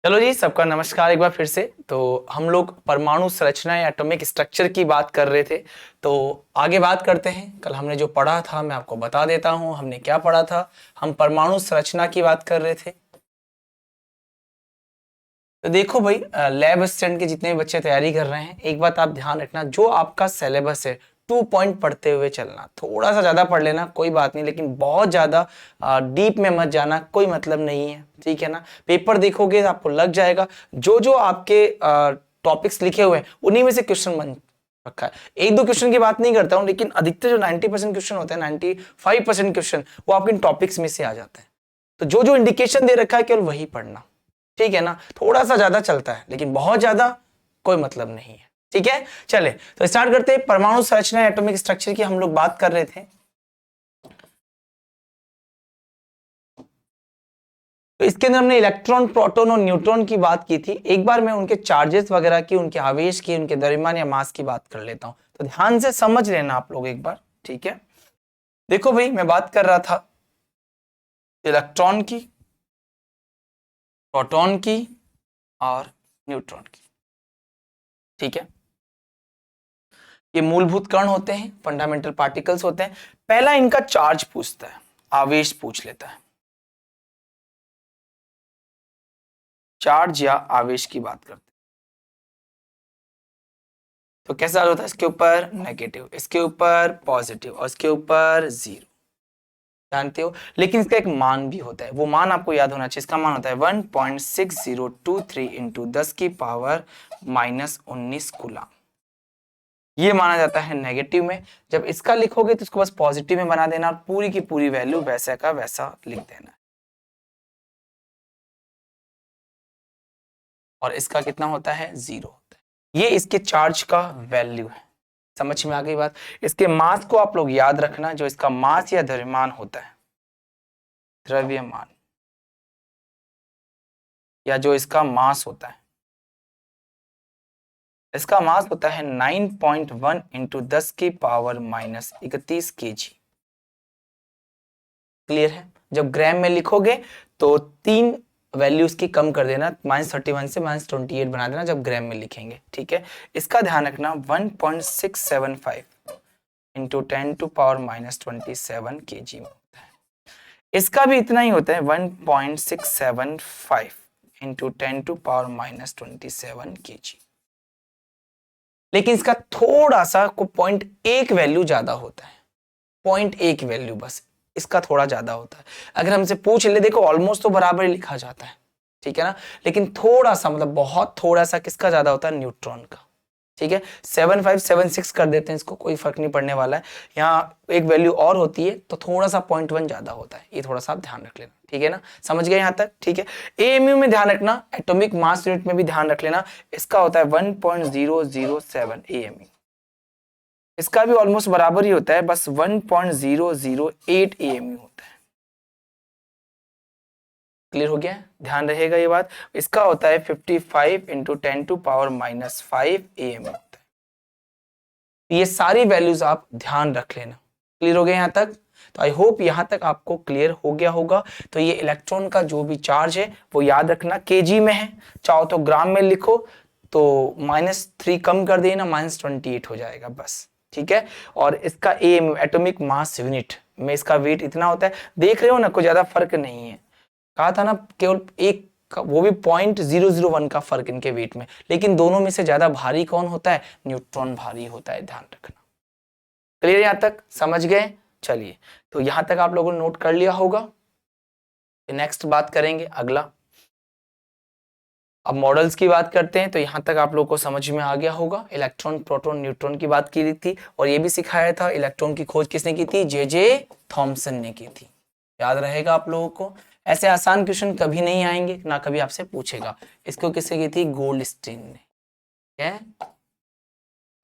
चलो जी, सबका नमस्कार एक बार फिर से। तो हम लोग परमाणु संरचना या एटॉमिक स्ट्रक्चर की बात कर रहे थे। तो आगे बात करते हैं। कल हमने जो पढ़ा था मैं आपको बता देता हूं हमने क्या पढ़ा था। हम परमाणु संरचना की बात कर रहे थे। तो देखो भाई, लैब असिस्टेंट के जितने भी बच्चे तैयारी कर रहे हैं, एक बात आप ध्यान रखना, जो आपका सिलेबस है 2 पॉइंट पढ़ते हुए चलना। थोड़ा सा ज्यादा पढ़ लेना कोई बात नहीं, लेकिन बहुत ज्यादा डीप में मत जाना, कोई मतलब नहीं है, ठीक है ना। पेपर देखोगे तो आपको लग जाएगा, जो जो आपके टॉपिक्स लिखे हुए हैं उन्हीं में से क्वेश्चन बन रखा है। एक दो क्वेश्चन की बात नहीं करता हूं, लेकिन अधिकतर जो 90% क्वेश्चन होते हैं, 95% क्वेश्चन वो आपके टॉपिक्स में से आ जाते हैं। तो जो जो इंडिकेशन दे रखा है केवल वही पढ़ना, ठीक है ना। थोड़ा सा ज्यादा चलता है लेकिन बहुत ज्यादा कोई मतलब नहीं है, ठीक है। चले तो स्टार्ट करते हैं। परमाणु संरचना एटॉमिक स्ट्रक्चर की हम लोग बात कर रहे थे। तो इसके अंदर हमने इलेक्ट्रॉन, प्रोटॉन और न्यूट्रॉन की बात की थी। एक बार मैं उनके चार्जेस वगैरह की, उनके आवेश की, उनके द्रव्यमान या मास की बात कर लेता हूं। तो ध्यान से समझ लेना आप लोग एक बार, ठीक है। देखो भाई, मैं बात कर रहा था इलेक्ट्रॉन की, प्रोटॉन की और न्यूट्रॉन की, ठीक है। ये मूलभूत कण होते हैं, फंडामेंटल पार्टिकल्स होते हैं। पहला इनका चार्ज पूछता है, आवेश पूछ लेता है। चार्ज या आवेश की बात करते हैं तो कैसा होता है, इसके ऊपर नेगेटिव, इसके ऊपर पॉजिटिव और इसके ऊपर जीरो, जानते हो। लेकिन इसका एक मान भी होता है, वो मान आपको याद होना चाहिए। इसका मान होता है 1.6023 इंटू 10⁻⁻19 कूलम। ये माना जाता है नेगेटिव में। जब इसका लिखोगे तो इसको बस पॉजिटिव में बना देना और पूरी की पूरी वैल्यू वैसा का वैसा लिख देना। और इसका कितना होता है, जीरो होता है। ये इसके चार्ज का वैल्यू है। समझ में आ गई बात। इसके मास को आप लोग याद रखना, जो इसका मास या द्रव्यमान होता है, द्रव्यमान या जो इसका मास होता है, इसका मास होता है 9.1 इंटू 10⁻31 kg। क्लियर है। जब ग्राम में लिखोगे तो तीन वैल्यूज की कम कर देना, -31 से -28 बना देना जब ग्राम में लिखेंगे, ठीक है। इसका ध्यान रखना 1.675 इंटू 10⁻⁻27 kg में होता है। इसका भी इतना ही होता है 1.675 इंटू 10⁻⁻27 kg। लेकिन इसका थोड़ा सा को 0.1 वैल्यू ज्यादा होता है, 0.1 वैल्यू बस इसका थोड़ा ज्यादा होता है। अगर हमसे पूछ ले, देखो ऑलमोस्ट तो बराबर ही लिखा जाता है, ठीक है ना। लेकिन थोड़ा सा, मतलब बहुत थोड़ा सा किसका ज्यादा होता है, न्यूट्रॉन का, ठीक है। 7576 कर देते हैं इसको, कोई फर्क नहीं पड़ने वाला है। यहाँ एक वैल्यू और होती है तो थोड़ा सा 0.1 ज्यादा होता है, ये थोड़ा सा आप ध्यान रख लेना, ठीक है ना। समझ गए यहाँ तक, ठीक है। एएमयू में ध्यान रखना, एटॉमिक मास यूनिट में भी ध्यान रख लेना। इसका होता है 1.007 एएमयू। इसका भी ऑलमोस्ट बराबर ही होता है, बस 1.008 एएमयू होता है। क्लियर हो गया, ध्यान रहेगा ये बात। इसका होता है 55 इंटू 10⁻⁻5 एएमयू होता है। ये सारी वैल्यूज आप ध्यान रख लेना। क्लियर हो गया यहाँ तक। तो आई होप यहाँ तक आपको क्लियर हो गया होगा। तो ये इलेक्ट्रॉन का जो भी चार्ज है वो याद रखना केजी में है, चाहो तो ग्राम में लिखो, तो -3 कम कर देना, -28 हो जाएगा बस, ठीक है। और इसका एम एटॉमिक मास यूनिट में इसका वेट इतना होता है, देख रहे हो ना, कोई ज्यादा फर्क नहीं है। कहा था ना, केवल एक वो भी 0.001 का फर्क इनके वेट में। लेकिन दोनों में से ज्यादा भारी कौन होता है, न्यूट्रॉन भारी होता है, ध्यान रखना। क्लियर यहां तक, समझ गए। चलिए, तो यहां तक आप लोगों ने नोट कर लिया होगा। नेक्स्ट बात करेंगे अगला। अब मॉडल्स की बात करते हैं। तो यहां तक आप लोगों को समझ में आ गया होगा। इलेक्ट्रॉन, प्रोटॉन, न्यूट्रॉन की बात की थी और ये भी सिखाया था इलेक्ट्रॉन की खोज किसने की थी, जे थॉमसन ने की थी। याद रहेगा आप लोगों को। ऐसे आसान क्वेश्चन कभी नहीं आएंगे, ना कभी आपसे पूछेगा। इसको किसने की थी, गोल्डस्टीन ने, है।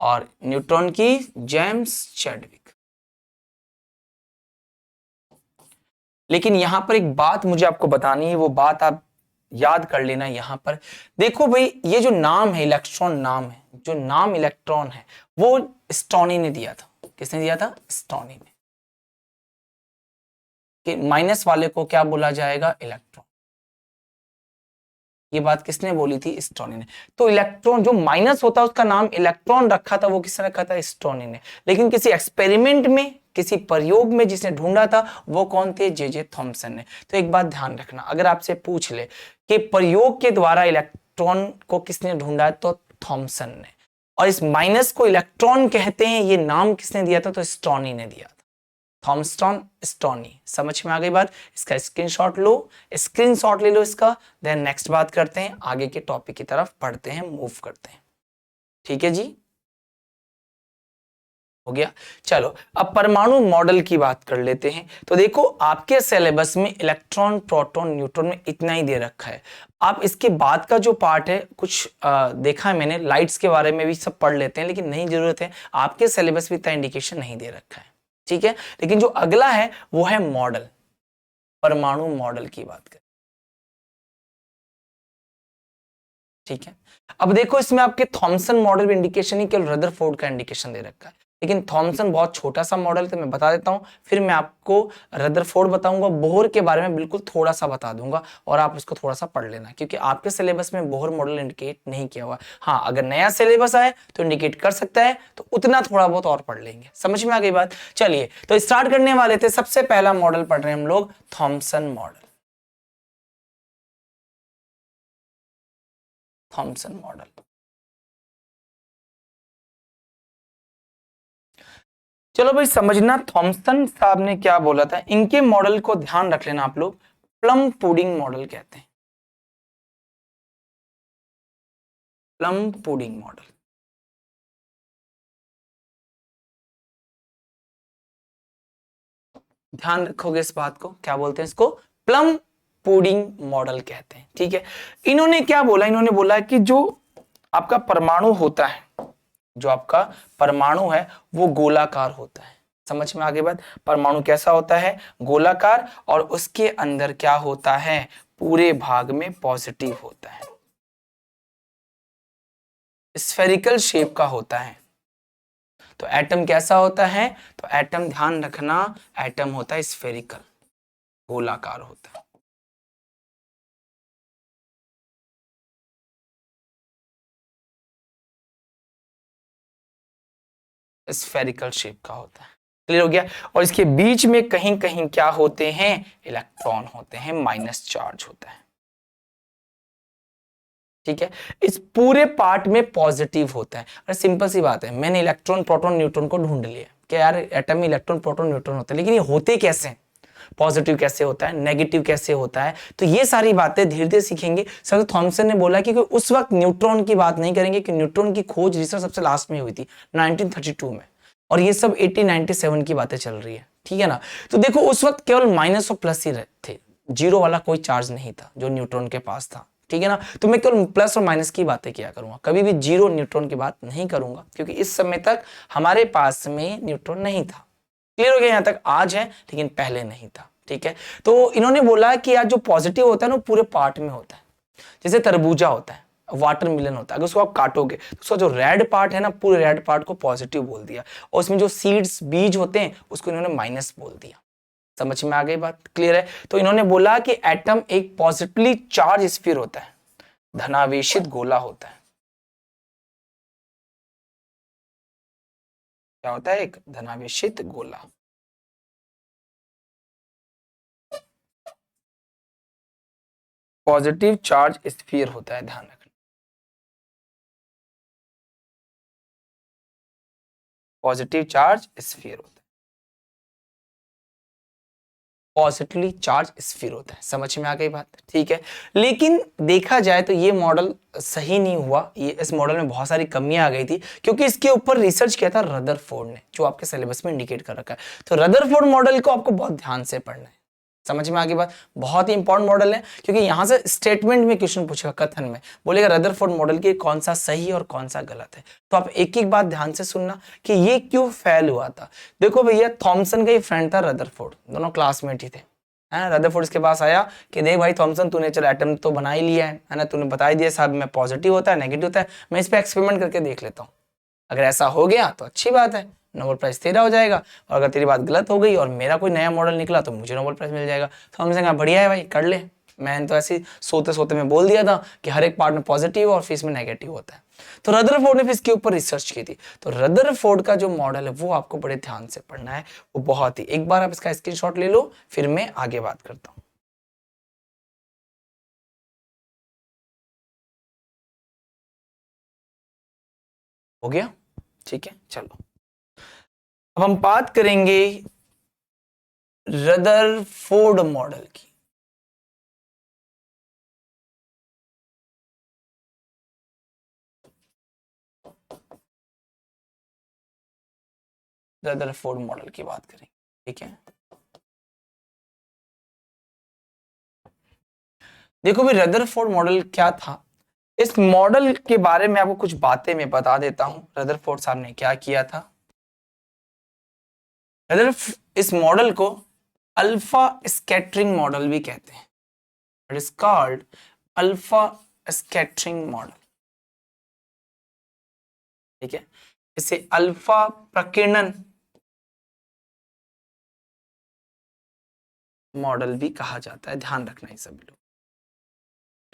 और न्यूट्रॉन की जेम्स चैडविक। लेकिन यहां पर एक बात मुझे आपको बतानी है, वो बात आप याद कर लेना। यहां पर देखो भाई, ये जो नाम है इलेक्ट्रॉन, नाम है, जो नाम इलेक्ट्रॉन है वो स्टोनी ने दिया था। किसने दिया था, स्टोनी ने। कि माइनस वाले को क्या बोला जाएगा, इलेक्ट्रॉन। ये बात किसने बोली थी? स्टोनी ने। तो इलेक्ट्रॉन जो माइनस होता है उसका नाम इलेक्ट्रॉन रखा था, वो किसने रखा था? स्टोनी ने। लेकिन किसी एक्सपेरिमेंट में, किसी प्रयोग में जिसने ढूंढा था वो कौन थे? जे थॉमसन ने। तो एक बात ध्यान रखना, अगर आपसे पूछ ले कि प्रयोग के द्वारा इलेक्ट्रॉन को किसने ढूंढा है, तो थॉमसन ने। और इस माइनस को इलेक्ट्रॉन कहते हैं, ये नाम किसने दिया था? तो स्टोनी ने दिया था। थॉमस्टन स्टोनी। समझ में आ गई बात? इसका स्क्रीनशॉट लो, स्क्रीनशॉट ले लो इसका। देन नेक्स्ट बात करते हैं, आगे के टॉपिक की तरफ पढ़ते हैं, मूव करते हैं। ठीक है जी, हो गया। चलो अब परमाणु मॉडल की बात कर लेते हैं। तो देखो आपके सिलेबस में इलेक्ट्रॉन, प्रोटॉन, न्यूट्रॉन में इतना ही दे रखा है। आप इसके बाद का जो पार्ट है कुछ देखा है मैंने, लाइट्स के बारे में भी सब पढ़ लेते हैं, लेकिन नहीं जरूरत है, आपके सिलेबस में इतना इंडिकेशन नहीं दे रखा है। ठीक है, लेकिन जो अगला है वो है मॉडल, परमाणु मॉडल की बात करें। ठीक है, अब देखो इसमें आपके थॉमसन मॉडल भी इंडिकेशन नहीं, केवल रदरफोर्ड का इंडिकेशन दे रखा है। लेकिन थॉमसन बहुत छोटा सा मॉडल है, तो मैं बता देता हूं, फिर मैं आपको रदरफोर्ड बताऊंगा, बोहर के बारे में बिल्कुल थोड़ा सा बता दूंगा, और आप उसको थोड़ा सा पढ़ लेना, क्योंकि आपके सिलेबस में बोहर मॉडल इंडिकेट नहीं किया हुआ। हाँ, अगर नया सिलेबस आए तो इंडिकेट कर सकता है, तो उतना थोड़ा बहुत और पढ़ लेंगे। समझ में आ गई बात? चलिए तो स्टार्ट करने वाले थे। सबसे पहला मॉडल पढ़ रहे हैं हम लोग, थॉमसन मॉडल। थॉमसन मॉडल, चलो भाई समझना थॉमसन साहब ने क्या बोला था। इनके मॉडल को ध्यान रख लेना आप लोग, प्लम पुडिंग मॉडल कहते हैं। प्लम पुडिंग मॉडल, ध्यान रखोगे इस बात को, क्या बोलते हैं इसको? प्लम पुडिंग मॉडल कहते हैं। ठीक है, इन्होंने क्या बोला? इन्होंने बोला कि जो आपका परमाणु होता है, जो आपका परमाणु है वो गोलाकार होता है। समझ में आगे बात? परमाणु कैसा होता है? गोलाकार, और उसके अंदर क्या होता है? पूरे भाग में पॉजिटिव होता है, स्फेरिकल शेप का होता है। तो एटम कैसा होता है? तो एटम ध्यान रखना, एटम होता है स्फेरिकल, गोलाकार होता है। स्फेरिकल शेप का होता है। क्लियर हो गया? और इसके बीच में कहीं कहीं क्या होते हैं? इलेक्ट्रॉन होते हैं, माइनस चार्ज होता है। ठीक है, इस पूरे पार्ट में पॉजिटिव होता है। अरे सिंपल सी बात है, मैंने इलेक्ट्रॉन, प्रोटॉन, न्यूट्रॉन को ढूंढ लिया कि यार एटम में इलेक्ट्रॉन, प्रोटॉन, न्यूट्रॉन होते हैं, लेकिन ये होते कैसे हैं? पॉजिटिव कैसे होता है, नेगेटिव कैसे होता है? तो ये सारी बातें धीरे धीरे सीखेंगे। सर थॉमसन ने बोला कि उस वक्त न्यूट्रॉन की बात नहीं करेंगे, कि न्यूट्रॉन की खोज रिसर्च सबसे लास्ट में हुई थी 1932 में, और ये सब 1897 की बातें चल रही है। ठीक है ना? तो देखो उस वक्त केवल माइनस और प्लस ही थे, जीरो वाला कोई चार्ज नहीं था जो न्यूट्रॉन के पास था। ठीक है ना? तो मैं केवल प्लस और माइनस की बातें किया करूंगा, कभी भी जीरो न्यूट्रॉन की बात नहीं करूंगा, क्योंकि इस समय तक हमारे पास में न्यूट्रॉन नहीं था। क्लियर हो गया यहां तक? आज है लेकिन पहले नहीं था। ठीक है, तो इन्होंने बोला कि यार जो पॉजिटिव होता है ना पूरे पार्ट में होता है। जैसे तरबूजा होता है, वाटरमेलन होता है, अगर उसको आप काटोगे तो उसका जो रेड पार्ट है ना, पूरे रेड पार्ट को पॉजिटिव बोल दिया, और उसमें जो सीड्स, बीज होते हैं, उसको इन्होंने माइनस बोल दिया। समझ में आ गई बात? क्लियर है? तो इन्होंने बोला कि एटम एक पॉजिटिवली चार्ज स्फीयर होता है, धनावेशित गोला होता है। क्या होता है? एक धनावेशित गोला। पॉजिटिव चार्ज स्फीयर होता है, ध्यान रखना। पॉजिटिव चार्ज स्फीयर होता है, पॉजिटिवली चार्ज स्फीयर होता है। समझ में आ गई बात? ठीक है, लेकिन देखा जाए तो ये मॉडल सही नहीं हुआ, ये इस मॉडल में बहुत सारी कमियां आ गई थी, क्योंकि इसके ऊपर रिसर्च किया था रदरफोर्ड ने, जो आपके सिलेबस में इंडिकेट कर रखा है। तो रदरफोर्ड मॉडल को आपको बहुत ध्यान से पढ़ना है। समझ में आ गई बात? बहुत ही इंपॉर्टेंट मॉडल है, क्योंकि यहां से स्टेटमेंट में क्वेश्चन पूछेगा, कथन में बोलेगा रदरफोर्ड मॉडल के कौन सा सही और कौन सा गलत है। तो आप एक एक बात ध्यान से सुनना कि ये क्यों फेल हुआ था। देखो भैया, थॉमसन का ही फ्रेंड था रदरफोर्ड, दोनों क्लासमेट ही थे। रदरफोर्ड इसके पास आया कि देख भाई थॉमसन, तूने चल एटम तो बना ही लिया है ना, तूने बता ही दिया साहब में पॉजिटिव होता है, नेगेटिव होता है, मैं इस पे एक्सपेरिमेंट करके देख लेता हूँ। अगर ऐसा हो गया तो अच्छी बात है, नोबेल प्राइज तेरा हो जाएगा, और अगर तेरी बात गलत हो गई और मेरा कोई नया मॉडल निकला तो मुझे नोबेल प्राइज मिल जाएगा। थॉमसन कहा बढ़िया है भाई, कर ले, मैंने तो ऐसे सोते सोते में बोल दिया था कि हर एक पार्ट में पॉजिटिव और फिर इसमें नेगेटिव होता है। तो रदरफोर्ड ने फिर इसके ऊपर रिसर्च की थी। तो रदरफोर्ड का जो मॉडल है वो आपको बड़े ध्यान से पढ़ना है, वो बहुत ही, एक बार आप इसका स्क्रीनशॉट ले लो फिर मैं आगे बात करता हूं। हो गया, ठीक है। चलो अब हम बात करेंगे रदरफोर्ड मॉडल की। रदरफोर्ड मॉडल की बात करें, ठीक है। देखो भाई रदरफोर्ड मॉडल क्या था, इस मॉडल के बारे में आपको कुछ बातें मैं बता देता हूं। रदरफोर्ड साहब ने क्या किया था, इस मॉडल को अल्फा स्कैटरिंग मॉडल भी कहते हैं। It is called alpha scattering model, ठीक है। इसे अल्फा प्रकीर्णन मॉडल भी कहा जाता है, ध्यान रखना ये सभी लोग।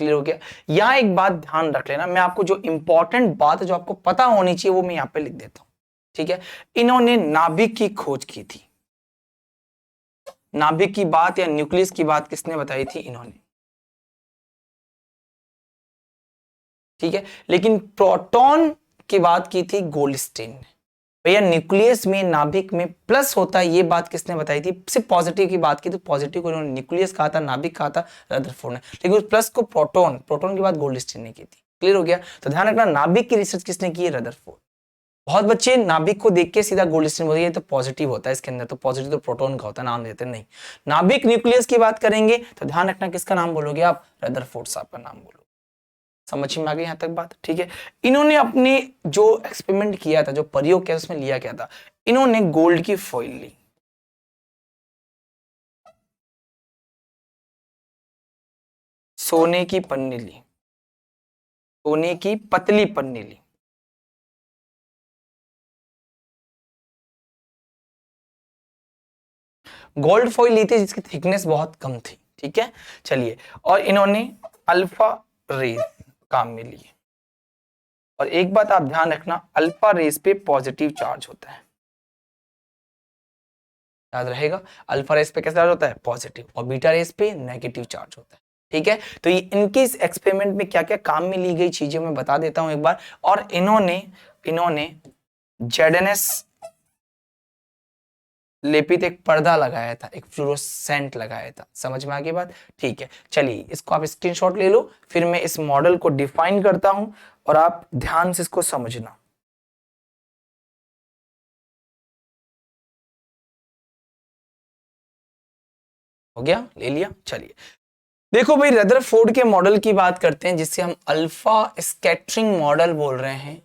क्लियर हो गया। यहां एक बात ध्यान रख लेना, मैं आपको जो इंपॉर्टेंट बात है जो आपको पता होनी चाहिए वो मैं यहां पे लिख देता हूं, ठीक है। इन्होंने नाभिक की खोज की थी। नाभिक की बात या न्यूक्लियस की बात किसने बताई थी, इन्होंने, ठीक है। लेकिन प्रोटॉन की बात की थी गोल्डस्टीन ने। भैया न्यूक्लियस में, नाभिक में प्लस होता है, ये बात किसने बताई थी, सिर्फ पॉजिटिव की बात की तो पॉजिटिव को इन्होंने न्यूक्लियस कहा था, नाभिक कहा था रदरफोर्ड ने, लेकिन उस प्लस को प्रोटॉन, प्रोटॉन की बात गोल्डस्टीन ने की थी। क्लियर हो गया। तो ध्यान रखना नाभिक की रिसर्च किसने की है, रदरफोर्ड। बहुत बच्चे नाभिक को देख के सीधा गोल्डस्टीन बोलते हैं तो पॉजिटिव होता है इसके अंदर, तो पॉजिटिव तो प्रोटॉन का होता है, नाम देते नहीं। नाभिक न्यूक्लियस की बात करेंगे तो ध्यान रखना किसका नाम बोलोगे आप, रदरफोर्ड साहब का नाम बोलो। समझ में आ गई यहां तक बात, ठीक है। इन्होंने अपने जो एक्सपेरिमेंट किया था, जो प्रयोग किया उसमें लिया क्या था, इन्होंने गोल्ड की फॉइल ली, सोने की पन्नी ली, सोने की पतली पन्नी ली, गोल्ड फॉइल ली थी जिसकी थिकनेस बहुत कम थी, ठीक है। चलिए, और इन्होंने अल्फा रेज काम में लिए। और एक बात आप ध्यान रखना, अल्फा रेस पे पॉजिटिव चार्ज होता है, याद रहेगा। अल्फा रेस पे कैसा चार्ज होता है, पॉजिटिव, और बीटा रेस पे नेगेटिव चार्ज होता है, ठीक है। तो ये इनके इस एक्सपेरिमेंट में क्या क्या काम में ली गई चीजें मैं बता देता हूं एक बार। और इन्होंने इन्होंने जेडएनएस लेपित एक पर्दा लगाया था, एक फ्लोरोसेंट लगाया था। समझ में आ गई बात, ठीक है। चलिए इसको आप स्क्रीनशॉट ले लो, फिर मैं इस मॉडल को डिफाइन करता हूं और आप ध्यान से इसको समझना। हो गया, ले लिया। चलिए देखो भाई रदरफोर्ड के मॉडल की बात करते हैं जिससे हम अल्फा स्कैटरिंग मॉडल बोल रहे हैं।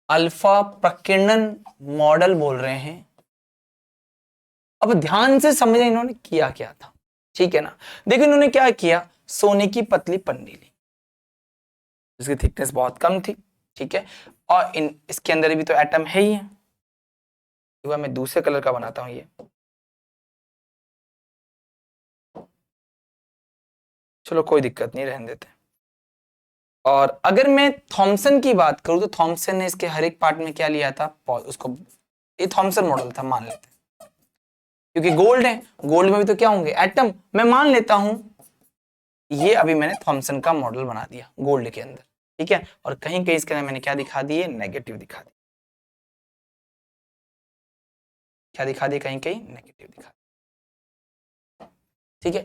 अल्फा प्रकीर्णन मॉडल बोल रहे हैं। अब ध्यान से समझें इन्होंने किया क्या था, ठीक है ना। देखो इन्होंने क्या किया, सोने की पतली पन्नी ली जिसकी थिकनेस बहुत कम थी, ठीक है। और इसके अंदर भी तो एटम है ही है। मैं दूसरे कलर का बनाता हूं ये, चलो कोई दिक्कत नहीं, रहने देते। और अगर मैं थॉमसन की बात करूं तो थॉमसन ने इसके हर एक पार्ट में क्या लिया था, उसको, ये थॉमसन मॉडल था मान लेते हैं, क्योंकि गोल्ड है, गोल्ड में भी तो क्या होंगे, एटम। मैं मान लेता हूं ये अभी मैंने थॉमसन का मॉडल बना दिया गोल्ड के अंदर, ठीक है। और कहीं कहीं इसके अंदर मैंने क्या दिखा दिए, नेगेटिव दिखा दिया, क्या दिखा दिया, कहीं कहीं नेगेटिव दिखा दिया, ठीक है।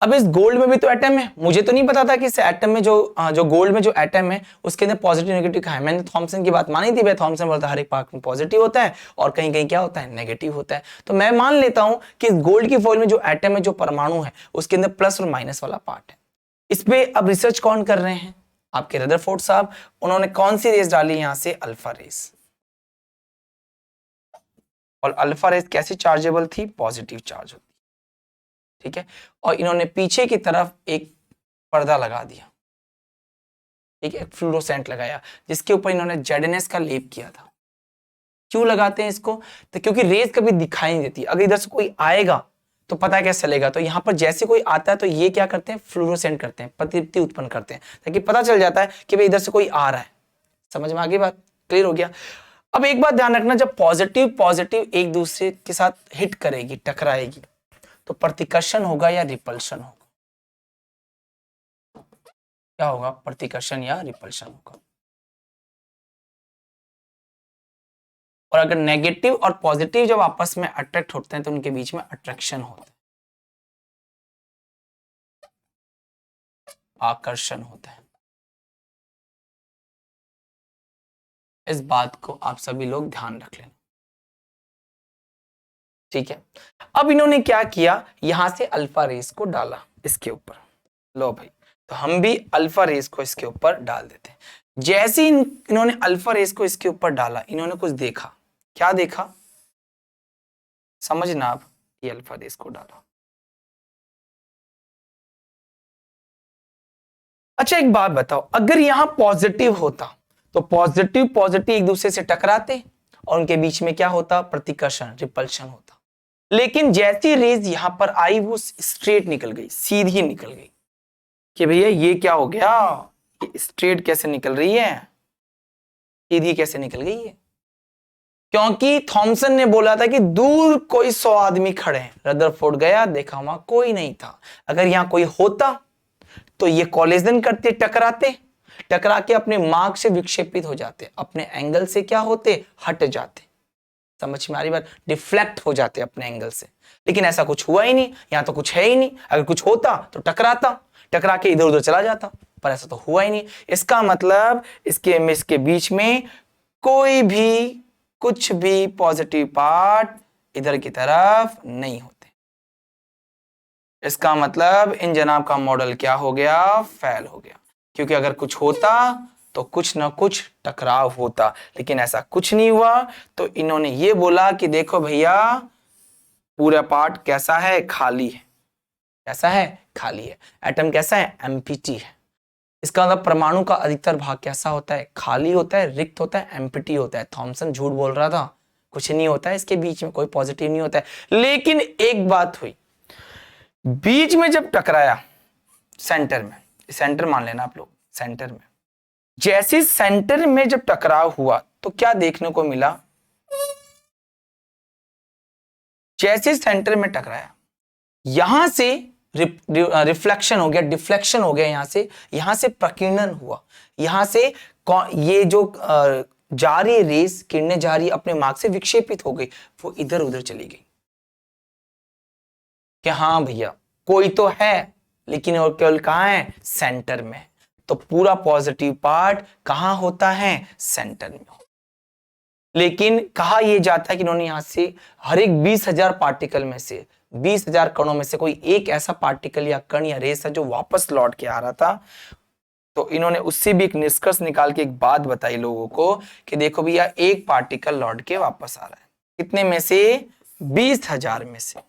अब इस गोल्ड में भी तो एटम है, मुझे तो नहीं पता था कि इस एटम में जो गोल्ड में जो एटम है उसके अंदर पॉजिटिव नेगेटिव कहा है। मैंने थॉमसन की बात मानी थी, भाई थॉमसन बोलता है हर एक पार्ट में पॉजिटिव होता है और कहीं कहीं क्या होता है, नेगेटिव होता है। तो मैं मान लेता हूं कि इस गोल्ड की फॉइल में जो एटम है, जो परमाणु है, उसके अंदर प्लस और माइनस वाला पार्ट है। इस पे अब रिसर्च कौन कर रहे हैं, आपके रदरफोर्ड साहब। उन्होंने कौन सी रेस डाली यहां से, अल्फा रेस। और अल्फा रेस कैसे चार्जेबल थी, पॉजिटिव चार्ज होती, ठीक है। और इन्होंने पीछे की तरफ एक पर्दा लगा दिया, ठीक है, फ्लोरोसेंट लगाया जिसके ऊपर इन्होंने जेडएनएस का लेप किया था। क्यों लगाते हैं इसको? तो क्योंकि रेज कभी दिखाई नहीं देती, अगर इधर से कोई आएगा तो पता कैसे चलेगा? तो यहाँ पर जैसे कोई आता है तो ये क्या करते हैं, फ्लोरोसेंट करते हैं, प्रतिदीप्ति उत्पन्न करते हैं, ताकि पता चल जाता है कि भाई इधर से कोई आ रहा है। समझ में आ गई बात? क्लियर हो गया? अब एक बात ध्यान रखना, जब पॉजिटिव पॉजिटिव एक दूसरे के साथ हिट करेगी, टकराएगी, तो प्रतिकर्षण होगा या रिपल्शन होगा? क्या होगा? प्रतिकर्षण या रिपल्शन होगा। और अगर नेगेटिव और पॉजिटिव जब आपस में अट्रैक्ट होते हैं तो उनके बीच में अट्रैक्शन होता है, आकर्षण होता है। इस बात को आप सभी लोग ध्यान रख लेना, ठीक है? अब इन्होंने क्या किया, यहां से अल्फा रेस को डाला इसके ऊपर। लो भाई, तो हम भी अल्फा रेस को इसके ऊपर डाल देते हैं। जैसे इन्होंने अल्फा रेस को इसके ऊपर डाला, इन्होंने कुछ देखा। क्या देखा? समझना आप, ये अल्फा रेस को डाला। अच्छा एक बात बताओ, अगर यहां पॉजिटिव होता तो पॉजिटिव पॉजिटिव एक दूसरे से टकराते और उनके बीच में क्या होता? प्रतिकर्षण, रिपल्शन होता। लेकिन जैसी रेज यहां पर आई वो स्ट्रेट निकल गई, सीधी निकल गई। कि भैया ये क्या हो गया, ये स्ट्रेट कैसे निकल रही है, सीधी कैसे निकल गई है? क्योंकि थॉमसन ने बोला था कि दूर कोई 100 आदमी खड़े हैं। रदरफोर्ड गया, देखा वहां कोई नहीं था। अगर यहां कोई होता तो ये कोलिजन करते, टकराते, टकरा के अपने मार्ग से विक्षेपित हो जाते, अपने एंगल से क्या होते, हट जाते। समझ में आ रही बात? डिफ्लेक्ट हो जाते अपने एंगल से। लेकिन ऐसा कुछ हुआ ही नहीं, यहां तो कुछ है ही नहीं। अगर कुछ होता तो टकराता, टकरा के इधर उधर चला जाता, पर ऐसा तो हुआ ही नहीं। इसका मतलब इसके बीच में कोई भी, कुछ भी पॉजिटिव पार्ट इधर की तरफ नहीं होते। इसका मतलब इन जनाब का मॉडल क्या हो गया, फेल हो गया। क्योंकि अगर कुछ होता तो कुछ ना कुछ टकराव होता, लेकिन ऐसा कुछ नहीं हुआ। तो इन्होंने ये बोला कि देखो भैया, पूरा पार्ट कैसा है, खाली है। कैसा है? खाली है। एटम कैसा है? एम्प्टी है। इसका मतलब परमाणु का अधिकतर भाग कैसा होता है? खाली होता है, रिक्त होता है, एम्प्टी होता है। थॉमसन झूठ बोल रहा था, कुछ नहीं होता है इसके बीच में, कोई पॉजिटिव नहीं होता है। लेकिन एक बात हुई, बीच में जब टकराया, सेंटर में, सेंटर मान लेना आप लोग, सेंटर में, जैसे सेंटर में जब टकराव हुआ तो क्या देखने को मिला? जैसे सेंटर में टकराया, यहां से रिफ्लेक्शन हो गया, डिफ्लेक्शन हो गया, यहां से प्रकीर्णन हुआ। यहां से ये जो जा रही रेस, किरणें जा रही, अपने मार्ग से विक्षेपित हो गई, वो इधर उधर चली गई। कि हाँ भैया कोई तो है, लेकिन और केवल कहां है? सेंटर में। तो पूरा पॉजिटिव पार्ट कहां होता है? सेंटर में। लेकिन कहा यह जाता है कि इन्होंने यहां से हर एक 20,000 पार्टिकल में से, 20,000 कणों में से कोई एक ऐसा पार्टिकल या कण या रेस है जो वापस लौट के आ रहा था। तो इन्होंने उससे भी एक निष्कर्ष निकाल के एक बात बताई लोगों को कि देखो भैया, एक पार्टिकल लौट के वापस आ रहा है। कितने में से? 20,000 में से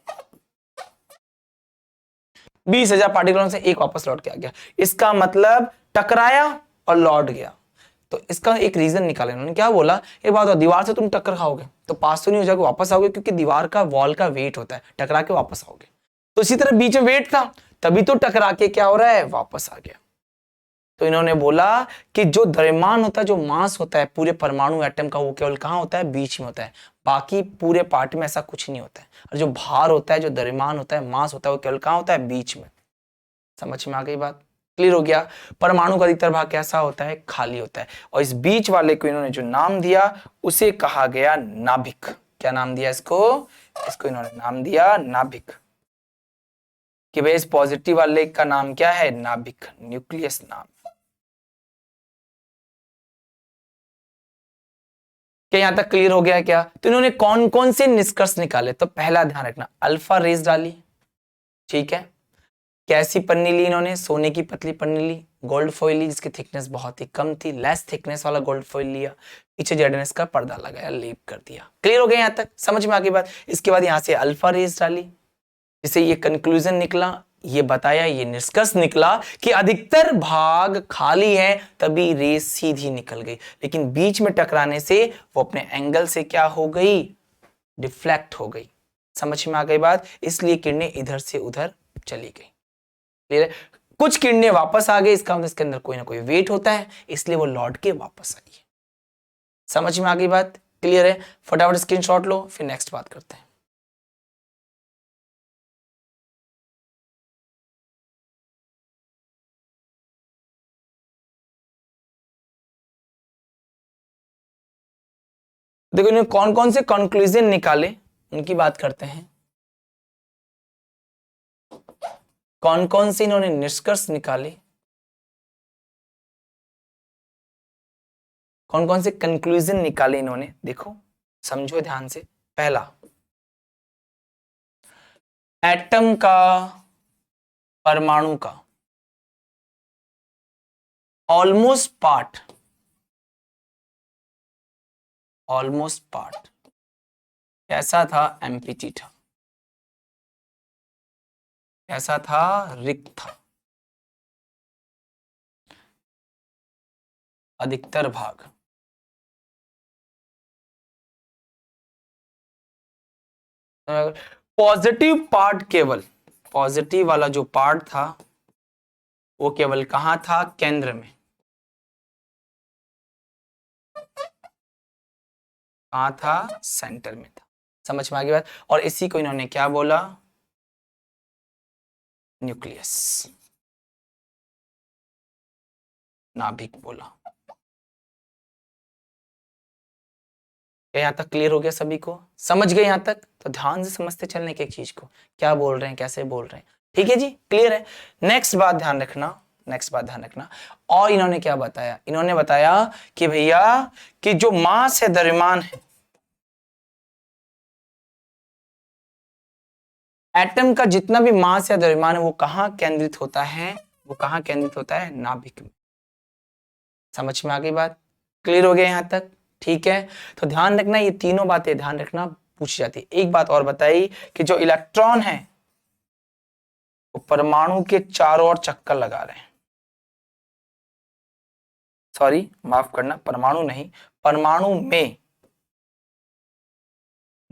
20,000 पार्टिकलों से एक वापस लौट के आ गया। इसका मतलब टकराया और लौट गया। तो इसका एक रीजन निकाला इन्होंने। क्या बोला? एक बात, दीवार से तुम टक्कर खाओगे तो पास तो नहीं हो जाओगे, वापस आओगे, क्योंकि दीवार का, वॉल का वेट होता है, टकरा के वापस आओगे। तो इसी तरह बीच में वेट था, तभी तो टकरा के क्या हो रहा है, वापस आ गया। तो इन्होंने बोला कि जो द्रव्यमान होता है, जो मास होता है पूरे परमाणु एटम का, वो केवल कहां होता है? बीच में होता है। बाकी पूरे पार्ट में ऐसा कुछ नहीं होता है। और जो भार होता है, जो द्रव्यमान होता है, मास होता है, वो केवल कहां होता है? बीच में। समझ में आ गई बात? क्लियर हो गया? परमाणु का अधिकतर भाग कैसा होता है? खाली होता है। और इस बीच वाले को इन्होंने जो नाम दिया उसे कहा गया नाभिक। क्या नाम दिया इसको? इसको इन्होंने नाम दिया नाभिक। कि भाई इस पॉजिटिव वाले का नाम क्या है? नाभिक, न्यूक्लियस नाम। क्या यहां तक क्लियर हो गया क्या? तो इन्होंने कौन कौन से निष्कर्ष निकाले? तो पहला ध्यान रखना, अल्फा रेस डाली, ठीक है। कैसी पन्नी ली इन्होंने? सोने की पतली पन्नी ली, गोल्ड फॉइल ली जिसकी थिकनेस बहुत ही कम थी, लेस थिकनेस वाला गोल्ड फॉइल लिया, पीछे जेडनेस का पर्दा लगाया, लेप कर दिया। क्लियर हो गया? यहां तक समझ में आ गई बात? इसके बाद यहां से अल्फा रेस डाली, जिससे ये कंक्लूजन निकला ये बताया, ये निष्कर्ष निकला कि अधिकतर भाग खाली है, तभी रेस सीधी निकल गई, लेकिन बीच में टकराने से वो अपने एंगल से क्या हो गई, डिफ्लेक्ट हो गई। समझ में आ गई बात, इसलिए किरणें इधर से उधर चली गई। क्लियर है? कुछ किरणें वापस आ गई, इसका मतलब इसके अंदर कोई ना कोई वेट होता है, इसलिए वो लौट के वापस आई है। समझ में आ गई बात, क्लियर है? फटाफट स्क्रीनशॉट लो, फिर नेक्स्ट बात करते हैं। देखो इन्होंने कौन कौन से कंक्लूजन निकाले, उनकी बात करते हैं। कौन कौन से इन्होंने निष्कर्ष निकाले, कौन कौन से कंक्लूजन निकाले इन्होंने, देखो समझो ध्यान से। पहला, एटम का, परमाणु का ऑलमोस्ट पार्ट कैसा था, एम्प्टी था। कैसा था, रिक्त था। अधिकतर भाग पॉजिटिव पार्ट, केवल पॉजिटिव वाला जो पार्ट था वो केवल कहां था, केंद्र में। कहां था, सेंटर में था। समझ में आ गई बात। और इसी को इन्होंने क्या बोला, न्यूक्लियस, नाभिक बोला। यहां तक क्लियर हो गया सभी को, समझ गए यहां तक? तो ध्यान से समझते चलने की एक चीज को, क्या बोल रहे हैं, कैसे बोल रहे हैं। ठीक है जी, क्लियर है? नेक्स्ट बात ध्यान रखना, और इन्होंने क्या बताया, इन्होंने बताया कि भैया कि जो मास है, द्रव्यमान है, एटम का जितना भी मास या द्रव्यमान है वो कहां केंद्रित होता है, वो कहां केंद्रित होता है, नाभिक में। समझ में आ गई बात, क्लियर हो गया यहां तक? ठीक है, तो ध्यान रखना, ये तीनों बातें ध्यान रखना, पूछी जाती है। एक बात और बताई कि जो इलेक्ट्रॉन है वो परमाणु के चारों ओर चक्कर लगा रहे हैं। सॉरी, माफ करना, परमाणु नहीं, परमाणु में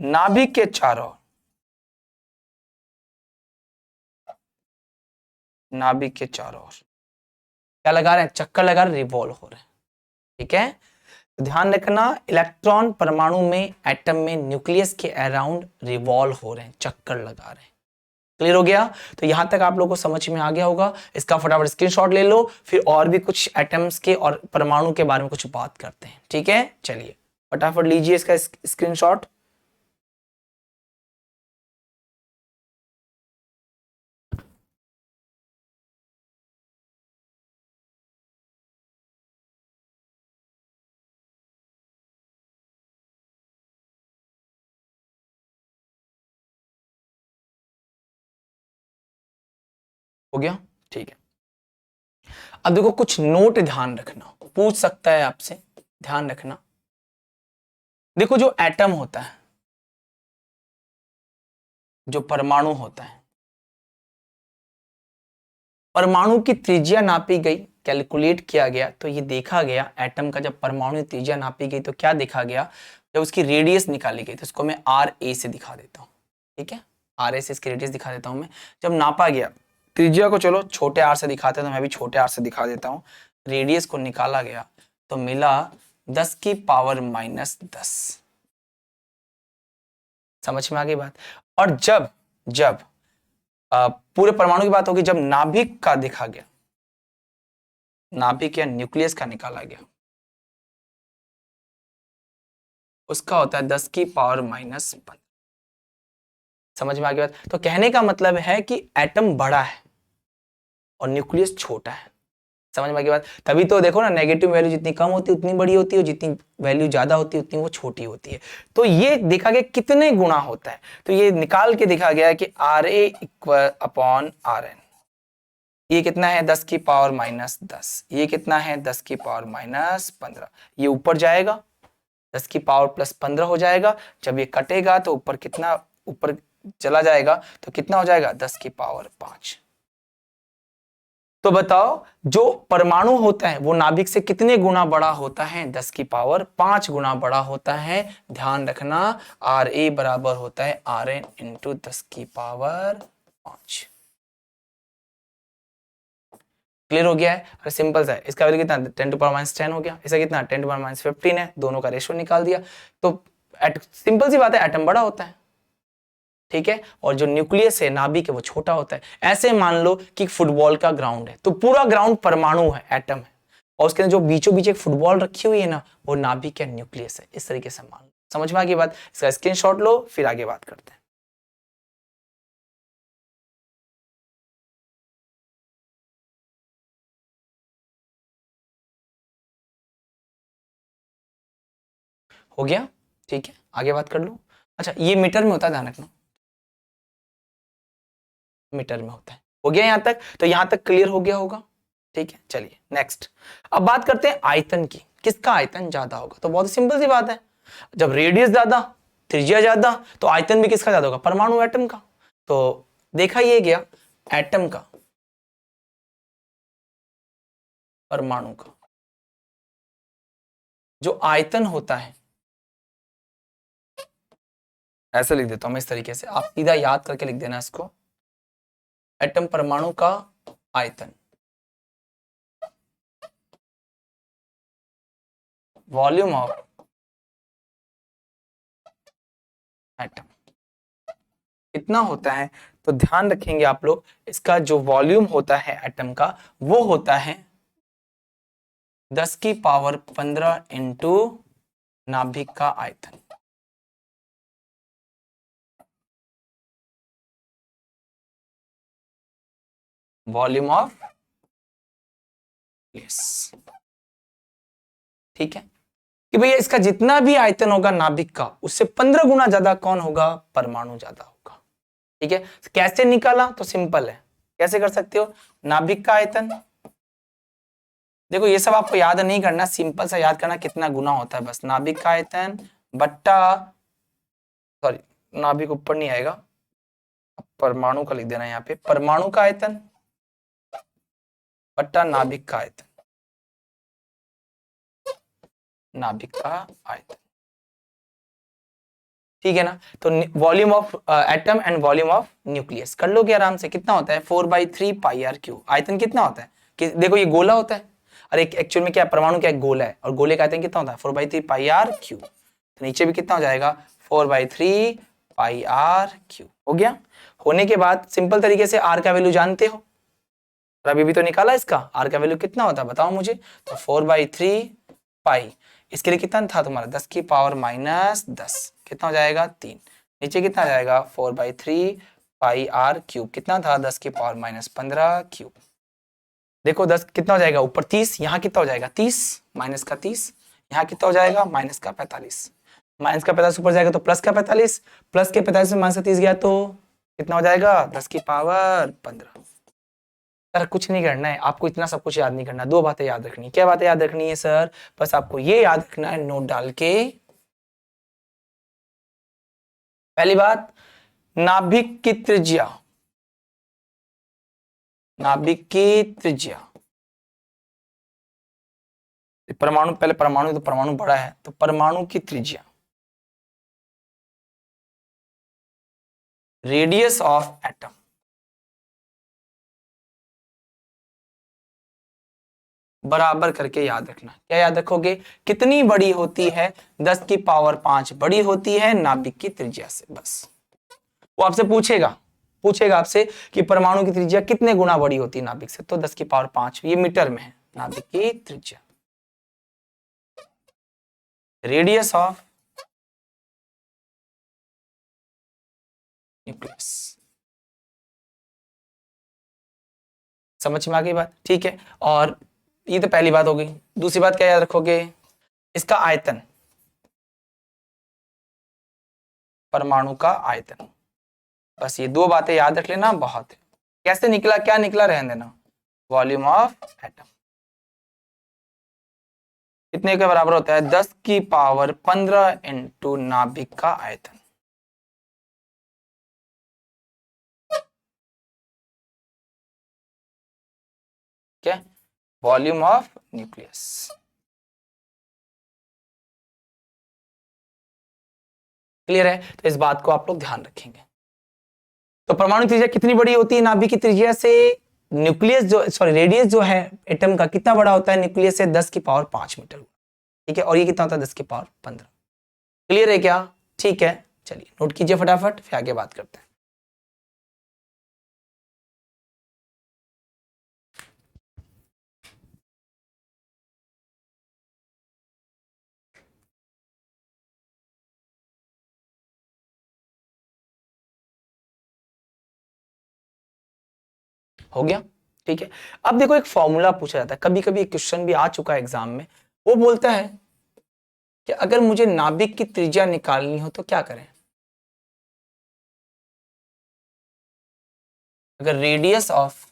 नाभिक के चारों ओर, नाभिक के चारों ओर क्या लगा रहे हैं, चक्कर लगा रहे, रिवॉल्व हो रहे हैं। ठीक है, तो ध्यान रखना, इलेक्ट्रॉन परमाणु में, एटम में, न्यूक्लियस के अराउंड रिवॉल्व हो रहे हैं, चक्कर लगा रहे हैं। क्लियर हो गया? तो यहां तक आप लोगों को समझ में आ गया होगा। इसका फटाफट स्क्रीनशॉट ले लो, फिर और भी कुछ एटम्स के और परमाणु के बारे में कुछ बात करते हैं। ठीक है, चलिए फटाफट लीजिए इसका स्क्रीनशॉट। हो गया, ठीक है। अब देखो कुछ नोट ध्यान रखना, पूछ सकता है आपसे, ध्यान रखना। देखो जो एटम होता है, जो परमाणु होता है, परमाणु की त्रिज्या नापी गई, कैलकुलेट किया गया, तो ये देखा गया एटम का जब परमाणु त्रिज्या नापी गई तो क्या देखा गया, जब उसकी रेडियस निकाली गई, तो इसको मैं आर ए से दिखा देता हूं। ठीक है, आर ए से इसकी रेडियस दिखा देता हूं मैं। जब नापा गया त्रिज्या को, चलो छोटे आर से दिखाते हैं, तो मैं भी छोटे आर से दिखा देता हूं। रेडियस को निकाला गया तो मिला 10 की पावर -10। समझ में आ गई बात? और जब जब पूरे परमाणु की बात होगी, जब नाभिक का देखा गया, नाभिक या न्यूक्लियस का निकाला गया, उसका होता है 10 की पावर -15। समझ में आ गई बात? तो कहने का मतलब है कि एटम बड़ा है और न्यूक्लियस छोटा है। समझ में आ गई बात? तभी तो देखो ना, नेगेटिव वैल्यू जितनी कम होती है उतनी बड़ी होती है, और जितनी वैल्यू ज्यादा होती है उतनी वो छोटी होती है। तो ये देखा गया कितने गुना होता है, तो ये निकाल के देखा गया कि R A equal upon R N. ये कितना है, 10 की पावर -10। ये कितना है, 10 की पावर -15। ये ऊपर जाएगा, 10 की पावर +15 हो जाएगा। जब ये कटेगा तो ऊपर कितना, ऊपर चला जाएगा तो कितना हो जाएगा, 10 की पावर 5। तो बताओ जो परमाणु होता है वो नाभिक से कितने गुना बड़ा होता है? 10 की पावर 5 गुना बड़ा होता है। ध्यान रखना आर ए बराबर होता है आर एन इंटू 10 की पावर 5। क्लियर हो गया है? अरे सिंपल सा है। इसका वैल्यू कितना 10 टू पावर माइनस 10 हो गया। इसका कितना 10 टू पावर माइनस 15 है। दोनों का रेशियो निकाल दिया। तो सिंपल सी बात है, एटम बड़ा होता है, ठीक है, और जो न्यूक्लियस है नाभिक है वो छोटा होता है। ऐसे मान लो कि फुटबॉल का ग्राउंड है, तो पूरा ग्राउंड परमाणु है, एटम है, और उसके अंदर जो बीचों बीच एक फुटबॉल रखी हुई है ना, वो नाभिक या न्यूक्लियस है। इस तरीके से मान लो। समझ में आ गई बात? इसका स्क्रीनशॉट लो, फिर आगे बात करते हैं। हो गया? ठीक है, आगे बात कर लो। अच्छा, ये मीटर में होता है, ध्यान रखना, मीटर में होता है। हो गया यहां तक? तो यहां तक क्लियर हो गया होगा, ठीक है। चलिए नेक्स्ट, अब बात करते हैं आयतन की। किसका आयतन ज्यादा होगा? तो बहुत सिंपल सी बात है, जब रेडियस ज्यादा, त्रिज्या ज्यादा, तो आयतन भी किसका ज्यादा होगा? परमाणु, एटम का। तो देखा ये गया, एटम का, परमाणु का जो आयतन होता है, ऐसे लिख देता हूं मैं इस तरीके से, आप सीधा याद करके लिख देना इसको। एटम परमाणु का आयतन, वॉल्यूम ऑफ एटम कितना होता है? तो ध्यान रखेंगे आप लोग, इसका जो वॉल्यूम होता है एटम का, वो होता है 10 की पावर 15 इंटू नाभिक का आयतन। वॉल्यूम ऑफ, यस, ठीक है, कि भैया इसका जितना भी आयतन होगा नाभिक का, उससे 15 गुना ज्यादा कौन होगा? परमाणु ज्यादा होगा। ठीक है, कैसे निकाला? तो सिंपल है, कैसे कर सकते हो? नाभिक का आयतन, देखो ये सब आपको याद नहीं करना, सिंपल सा याद करना कितना गुना होता है बस। नाभिक का आयतन बट्टा, सॉरी नाभिक ऊपर नहीं आएगा, परमाणु का लिख देना यहाँ पे, परमाणु का आयतन बट्टा नाभिक का आयतन, नाभिक का आयतन, ठीक है ना। तो volume of atom and volume of nucleus कर लोगे आराम से। कितना होता है? 4/3 पाई आर क्यू। आयतन कितना होता है कि देखो ये गोला होता है, और एक एक्चुअल में क्या है, परमाणु क्या है? गोला है, और गोले का आयतन कितना होता है? 4/3 पाई आर क्यू। तो नीचे भी कितना हो जाएगा? 4/3 पाई आर क्यू। हो गया? होने के बाद सिंपल तरीके से आर का वैल्यू जानते हो, और अभी भी तो निकाला इसका, आर का वैल्यू कितना होता है बताओ मुझे? तो 4/3 पाई, इसके लिए कितना था तुम्हारा? 10 की पावर माइनस 10, कितना हो जाएगा? 3। नीचे कितना आ जाएगा? 4/3 पाई आर क्यूब, कितना था? 10 की पावर माइनस 15 क्यूब। देखो 10 कितना हो जाएगा? ऊपर 30, यहाँ कितना हो जाएगा? 30 माइनस का 30, यहाँ कितना हो जाएगा? माइनस का 45। माइनस का 45 ऊपर जाएगा तो प्लस का 45, प्लस के 45 में माइनस का 30 गया तो कितना हो जाएगा? 10 की पावर 15। सर कुछ नहीं करना है आपको, इतना सब कुछ याद नहीं करना, दो बातें याद रखनी। क्या बातें याद रखनी है सर? बस आपको ये याद रखना है नोट डाल के। पहली बात, नाभिक की त्रिज्या, नाभिक की त्रिज्या, परमाणु, पहले परमाणु, तो परमाणु बड़ा है, तो परमाणु की त्रिज्या, रेडियस ऑफ एटम, बराबर करके याद रखना। क्या याद रखोगे? कितनी बड़ी होती है? 10 की पावर 5 बड़ी होती है नाभिक की त्रिज्या से। बस वो आपसे पूछेगा, पूछेगा आपसे कि परमाणु की त्रिज्या कितने गुना बड़ी होती है नाभिक से, तो 10 की पावर 5, ये मीटर में है नाभिक की त्रिज्या। Radius of nucleus. समझ में आ गई बात? ठीक है, और ये तो पहली बात हो गई। दूसरी बात क्या याद रखोगे? इसका आयतन, परमाणु का आयतन। बस ये दो बातें याद रख लेना, बहुत है। कैसे निकला, क्या निकला, रहने देना। वॉल्यूम ऑफ एटम कितने के बराबर होता है? 10 की पावर 15 इंटू नाभिक का आयतन। क्या वॉल्यूम ऑफ न्यूक्लियस। क्लियर है? तो इस बात को आप लोग ध्यान रखेंगे। तो परमाणु त्रिज्या कितनी बड़ी होती है नाभिक की त्रिज्या से? न्यूक्लियस जो सॉरी रेडियस जो है एटम का कितना बड़ा होता है न्यूक्लियस से? 10 की पावर 5 मीटर। ठीक है, और ये कितना होता है? 10 की पावर 15। क्लियर है क्या? ठीक है, चलिए नोट कीजिए फटाफट, फिर आगे बात करते हैं। हो गया? ठीक है। अब देखो एक फॉर्मूला पूछा जाता है, कभी कभी एक क्वेश्चन भी आ चुका है एग्जाम में। वो बोलता है कि अगर मुझे नाभिक की त्रिज्या निकालनी हो तो क्या करें? अगर रेडियस ऑफ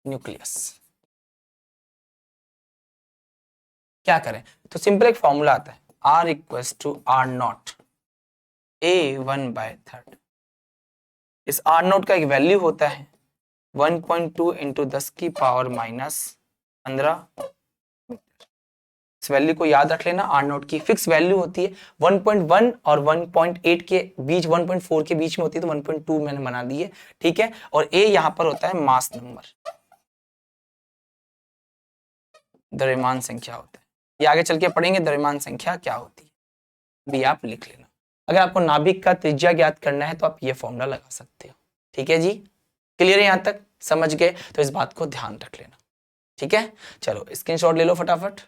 न्यूक्लियस क्या करें? तो सिंपल एक फॉर्मूला आता है, R equals to R not A1/3। इस R नॉट का एक वैल्यू होता है 1.2 इंटू 10 की पावर -15। इस वैल्यू को याद रख लेना। R नॉट की फिक्स वैल्यू होती है 1.1 और 1.8 के बीच, 1.4 के बीच में होती है, तो 1.2 मैंने बना दी है। ठीक है, और A यहाँ पर होता है मास नंबर, द्रव्यमान संख्या होता है। ये आगे चल के पढ़ेंगे द्रव्यमान संख्या क्या होती है, भी आप लिख लेना। अगर आपको नाभिक का त्रिज्या ज्ञात करना है तो आप ये फॉर्मूला लगा सकते हो। ठीक है जी, क्लियर है? यहां तक समझ गए? तो इस बात को ध्यान रख लेना। ठीक है, चलो स्क्रीनशॉट ले लो फटाफट।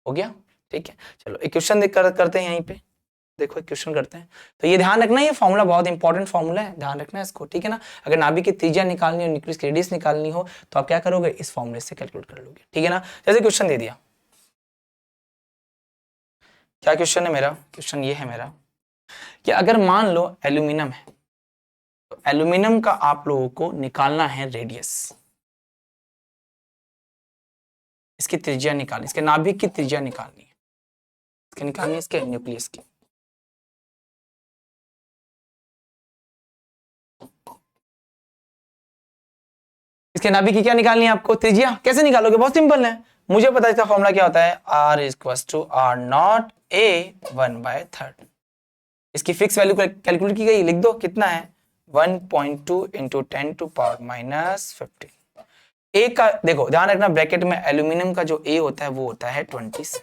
हो गया? ठीक है, चलो एक क्वेश्चन करते हैं यहीं पे। देखो एक क्वेश्चन करते हैं, तो ये ध्यान रखना, ये फॉर्मूला बहुत इंपॉर्टेंट फॉर्मूला है, ध्यान रखना है इसको। ठीक है ना? अगर नाभिक की त्रिज्या निकालनी हो, न्यूक्लियस की रेडियस निकालनी हो, तो आप क्या करोगे? इस फॉर्मूले से कैलकुलेट कर लोगे। ठीक है ना? जैसे क्वेश्चन दे दिया, क्या क्वेश्चन है मेरा? क्वेश्चन ये है मेरा कि अगर मान लो एल्यूमिनियम है, तो एल्यूमिनियम का आप लोगों को निकालना है रेडियस, इसकी त्रिज्या निकालनी, इसके नाभिक की त्रिज्या निकालनी है, इसके निकालनी है इसके न्यूक्लियस की। इसके नाभिक की क्या निकालनी है आपको? त्रिज्या। कैसे निकालोगे? बहुत सिंपल है, मुझे पता है इसका फॉर्मूला क्या होता है, R equals to R not A1/3। इसकी फिक्स वैल्यू कैलकुलेट की गई, लिख दो कितना है 1.2 इंटू 10 टू पावर -15। ए का देखो ध्यान रखना, ब्रैकेट में एल्यूमिनियम का जो ए होता है वो होता है 27,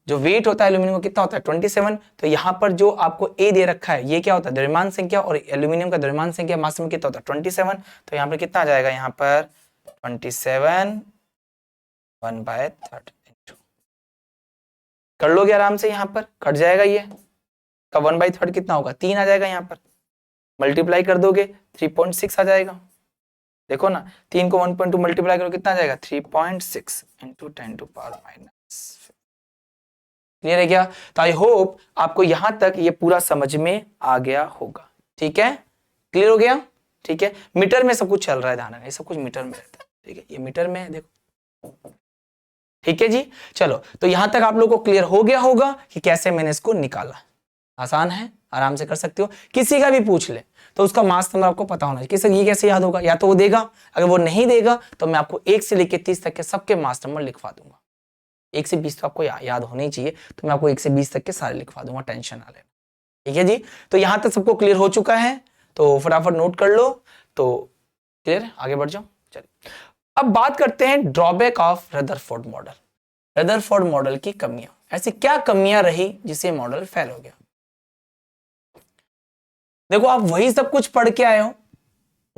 जो वेट होता है एल्यूमिनियम का कितना होता है 27। तो यहाँ पर जो आपको ए दे रखा है ये क्या होता है? द्रव्यमान संख्या, और एल्यूमिनियम का द्रव्यमान संख्या मास में कितना होता है 27। तो यहाँ पर कितना आ जाएगा? यहाँ पर 27 1/3 कर लोगे आराम से, यहाँ पर कट जाएगा, ये का 1/3 कितना होगा? 3 आ जाएगा, यहाँ पर मल्टीप्लाई कर दोगे 3.6 आ जाएगा। देखो ना, 3 को 1.2 मल्टीप्लाई करो कितना आ जाएगा? 3.6 इंटू 10 टू पावर -। क्लियर है क्या? तो आई होप आपको यहां तक ये पूरा समझ में आ गया होगा। ठीक है, क्लियर हो गया? ठीक है, मीटर में सब कुछ चल रहा है, ध्यान रखना सब कुछ मीटर में रहता है। ठीक है, ये मीटर में है देखो। ठीक है जी, चलो तो यहां तक आप लोगों को क्लियर हो गया होगा कि कैसे मैंने इसको निकाला। आसान है, आराम से कर सकते हो, किसी का भी पूछ ले तो उसका मास नंबर आपको पता होना चाहिए। किसी ये कैसे याद होगा? या तो वो देगा, अगर वो नहीं देगा तो मैं आपको 1 से लेकर 30 तक के सबके मास नंबर लिखवा दूंगा। 1 से 20 तो आपको याद होने ही चाहिए, तो मैं आपको 1 से 20 तक के सारे लिखवा दूंगा, टेंशन ना लेना। ठीक है जी, तो यहां तक सबको क्लियर हो चुका है, तो फटाफट नोट कर लो। तो क्लियर, आगे बढ़ जाओ। चलिए अब बात करते हैं drawback of Rutherford model. Rutherford model की कमियां, ऐसी क्या कमियां रही जिससे मॉडल फेल हो गया? देखो आप वही सब कुछ पढ़ के आए हो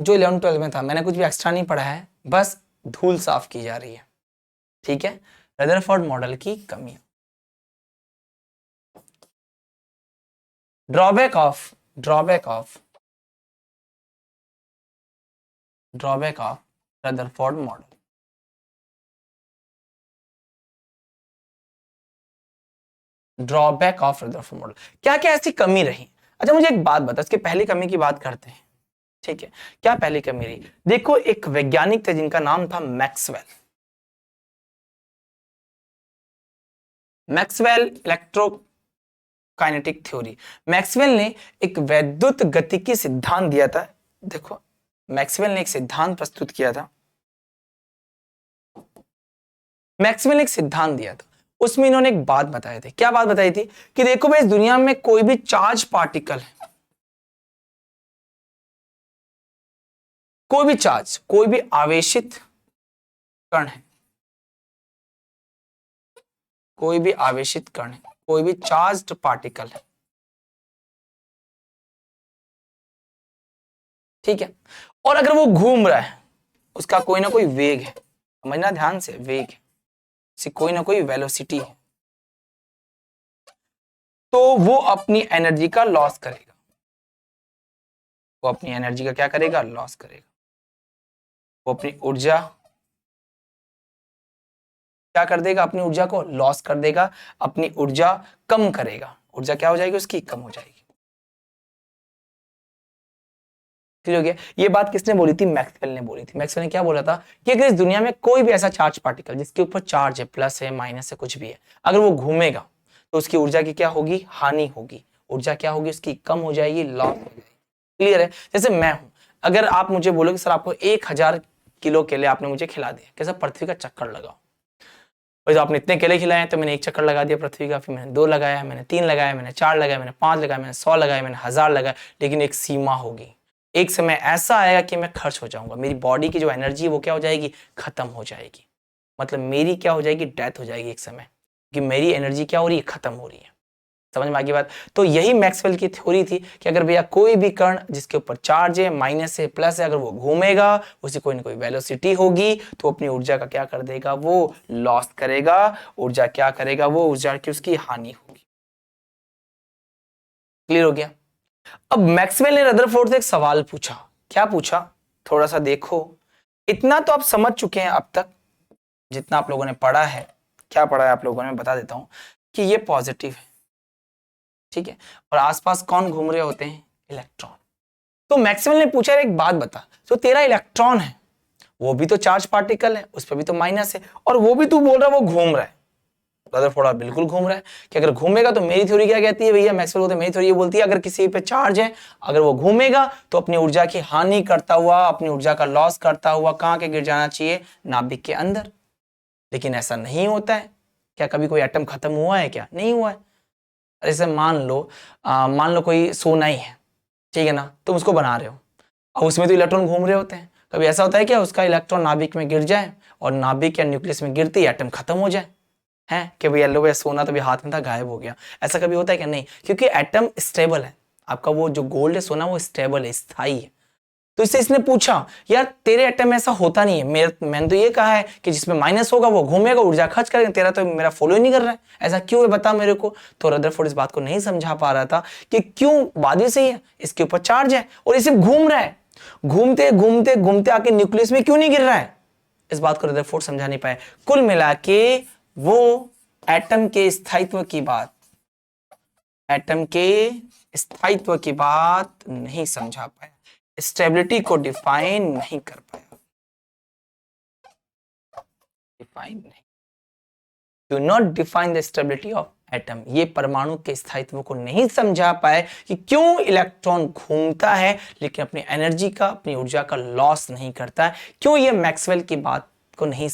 जो 11-12 में था, मैंने कुछ भी एक्स्ट्रा नहीं पढ़ा है, बस धूल साफ की जा रही है। ठीक है, रदरफोर्ड मॉडल की कमियां, drawback of Rutherford model. Drawback of Rutherford model, क्या क्या ऐसी कमी रही? अच्छा मुझे एक बात बता, इसके पहली कमी की बात करते हैं। ठीक है, क्या पहली कमी रही? देखो एक वैज्ञानिक थे जिनका नाम था Maxwell. Maxwell electrokinetic theory. Maxwell ने एक वैद्युत गतिकी सिद्धांत दिया था। देखो, मैक्सवेल ने एक सिद्धांत प्रस्तुत किया था। मैक्सवेल ने एक सिद्धांत दिया था, उसमें इन्होंने एक बात बताई थी। क्या बात बताई थी? कि देखो भाई, इस दुनिया में कोई भी चार्ज पार्टिकल है, कोई भी चार्ज, कोई भी आवेशित कण है, कोई भी आवेशित कण है, कोई भी चार्ज्ड पार्टिकल है, ठीक है, और अगर वो घूम रहा है, उसका कोई ना कोई वेग है, समझना ध्यान से, वेग है, कोई ना कोई वेलोसिटी है, तो वो अपनी एनर्जी का लॉस करेगा। वो अपनी एनर्जी का क्या करेगा? लॉस करेगा। वो अपनी ऊर्जा क्या कर देगा? अपनी ऊर्जा को लॉस कर देगा, अपनी ऊर्जा कम करेगा। ऊर्जा क्या हो जाएगी? उसकी कम हो जाएगी। ठीक हो गया? ये बात किसने बोली थी? मैक्सवेल ने बोली थी। मैक्सवेल ने क्या बोला था? कि अगर इस दुनिया में कोई भी ऐसा चार्ज पार्टिकल जिसके ऊपर चार्ज है, प्लस है, माइनस है, कुछ भी है, अगर वो घूमेगा तो उसकी ऊर्जा की क्या होगी? हानि होगी। ऊर्जा क्या होगी? उसकी कम हो जाएगी, लॉस हो जाएगी। क्लियर है? जैसे मैं हूं, अगर आप मुझे बोलोगे सर आपको 1000 किलो केले आपने मुझे खिला दिया, कैसा? पृथ्वी का चक्कर लगाओ। और आपने इतने केले खिलाए तो मैंने एक चक्कर लगा दिया पृथ्वी का, फिर मैंने 2 लगाया, मैंने 3 लगाया, मैंने 4 लगाया, मैंने 5 लगाया, मैंने 100 लगाया, मैंने 1000 लगाया, लेकिन एक सीमा होगी। एक समय ऐसा आएगा कि मैं खर्च हो जाऊंगा, मेरी बॉडी की जो एनर्जी है वो क्या हो जाएगी? खत्म हो जाएगी। मतलब मेरी क्या हो जाएगी? डेथ हो जाएगी एक समय, कि मेरी एनर्जी क्या हो रही है? खत्म हो रही है। समझ में आ गई बात? तो यही मैक्सवेल की थ्योरी थी कि अगर भैया कोई भी कण जिसके ऊपर चार्ज है, माइनस है, प्लस है, अगर वो घूमेगा, उसे कोई ना कोई वेलोसिटी होगी, तो अपनी ऊर्जा का क्या कर देगा? वो लॉस करेगा। ऊर्जा क्या करेगा? वो ऊर्जा की उसकी हानि होगी। क्लियर हो गया? अब मैक्सवेल ने रदरफोर्ड से एक सवाल पूछा। क्या पूछा? थोड़ा सा देखो। इतना तो आप समझ चुके हैं अब तक, जितना आप लोगों ने पढ़ा है। क्या पढ़ा है आप लोगों ने? बता देता हूं कि ये पॉजिटिव है, ठीक है, और आसपास कौन घूम रहे होते हैं? इलेक्ट्रॉन। तो मैक्सवेल ने पूछा एक बात बता, तो तेरा इलेक्ट्रॉन है, वो भी तो चार्ज पार्टिकल है, उस पर भी तो माइनस है, और वो भी तू बोल रहा है वो घूम रहा है। रदरफोर्ड बिल्कुल घूम रहा है कि अगर घूमेगा तो मेरी थ्योरी क्या कहती है भैया? मैक्सवेल बोलते हैं मेरी थ्योरी ये बोलती है अगर किसी पे चार्ज है, अगर वो घूमेगा तो अपनी ऊर्जा की हानि करता हुआ, अपनी ऊर्जा का लॉस करता हुआ कहां के गिर जाना चाहिए? नाभिक के अंदर। लेकिन ऐसा नहीं होता है। क्या कभी कोई एटम खत्म हुआ है? क्या नहीं हुआ है। जैसे मान लो कोई सोना ही है, ठीक है ना, तुम उसको बना रहे हो, अब उसमें तो इलेक्ट्रॉन घूम रहे होते हैं। कभी ऐसा होता है क्या उसका इलेक्ट्रॉन नाभिक में गिर जाए और नाभिक या न्यूक्लियस में गिरते ही एटम खत्म हो जाए? है कि भाई येलो भैया सोना तो भी हाथ में था, गायब हो गया। ऐसा कभी होता है क्या? नहीं, क्योंकि एटम स्टेबल है। आपका वो जो गोल्ड है, सोना, वो स्टेबल है, स्थायी है। तो इससे इसने पूछा यार तेरे एटम में ऐसा होता नहीं है, मैंने तो ये कहा है कि जिसमें माइनस होगा वो घूमेगा, ऊर्जा खर्च करेगा, तेरा तो मेरा फॉलो ही नहीं कर रहा है, ऐसा क्यों है बता मेरे को। तो रदरफोर्ड इस बात को नहीं समझा पा रहा था कि क्यों, बात भी सही है, इसके ऊपर चार्ज है और इसे घूम रहा है, घूमते घूमते घूमते आके न्यूक्लियस में क्यों नहीं गिर रहा है। इस बात को रदरफोर्ड समझा नहीं पाए। कुल मिला के वो एटम के स्थायित्व की बात, एटम के स्थायित्व की बात नहीं समझा पाया, स्टेबिलिटी को डिफाइन नहीं कर पाया, डिफाइन नहीं, do not define the stability of atom. ये परमाणु के स्थायित्व को नहीं समझा पाए कि क्यों इलेक्ट्रॉन घूमता है लेकिन अपनी एनर्जी का, अपनी ऊर्जा का लॉस नहीं करता है। क्यों? ये मैक्सवेल की बात को नहीं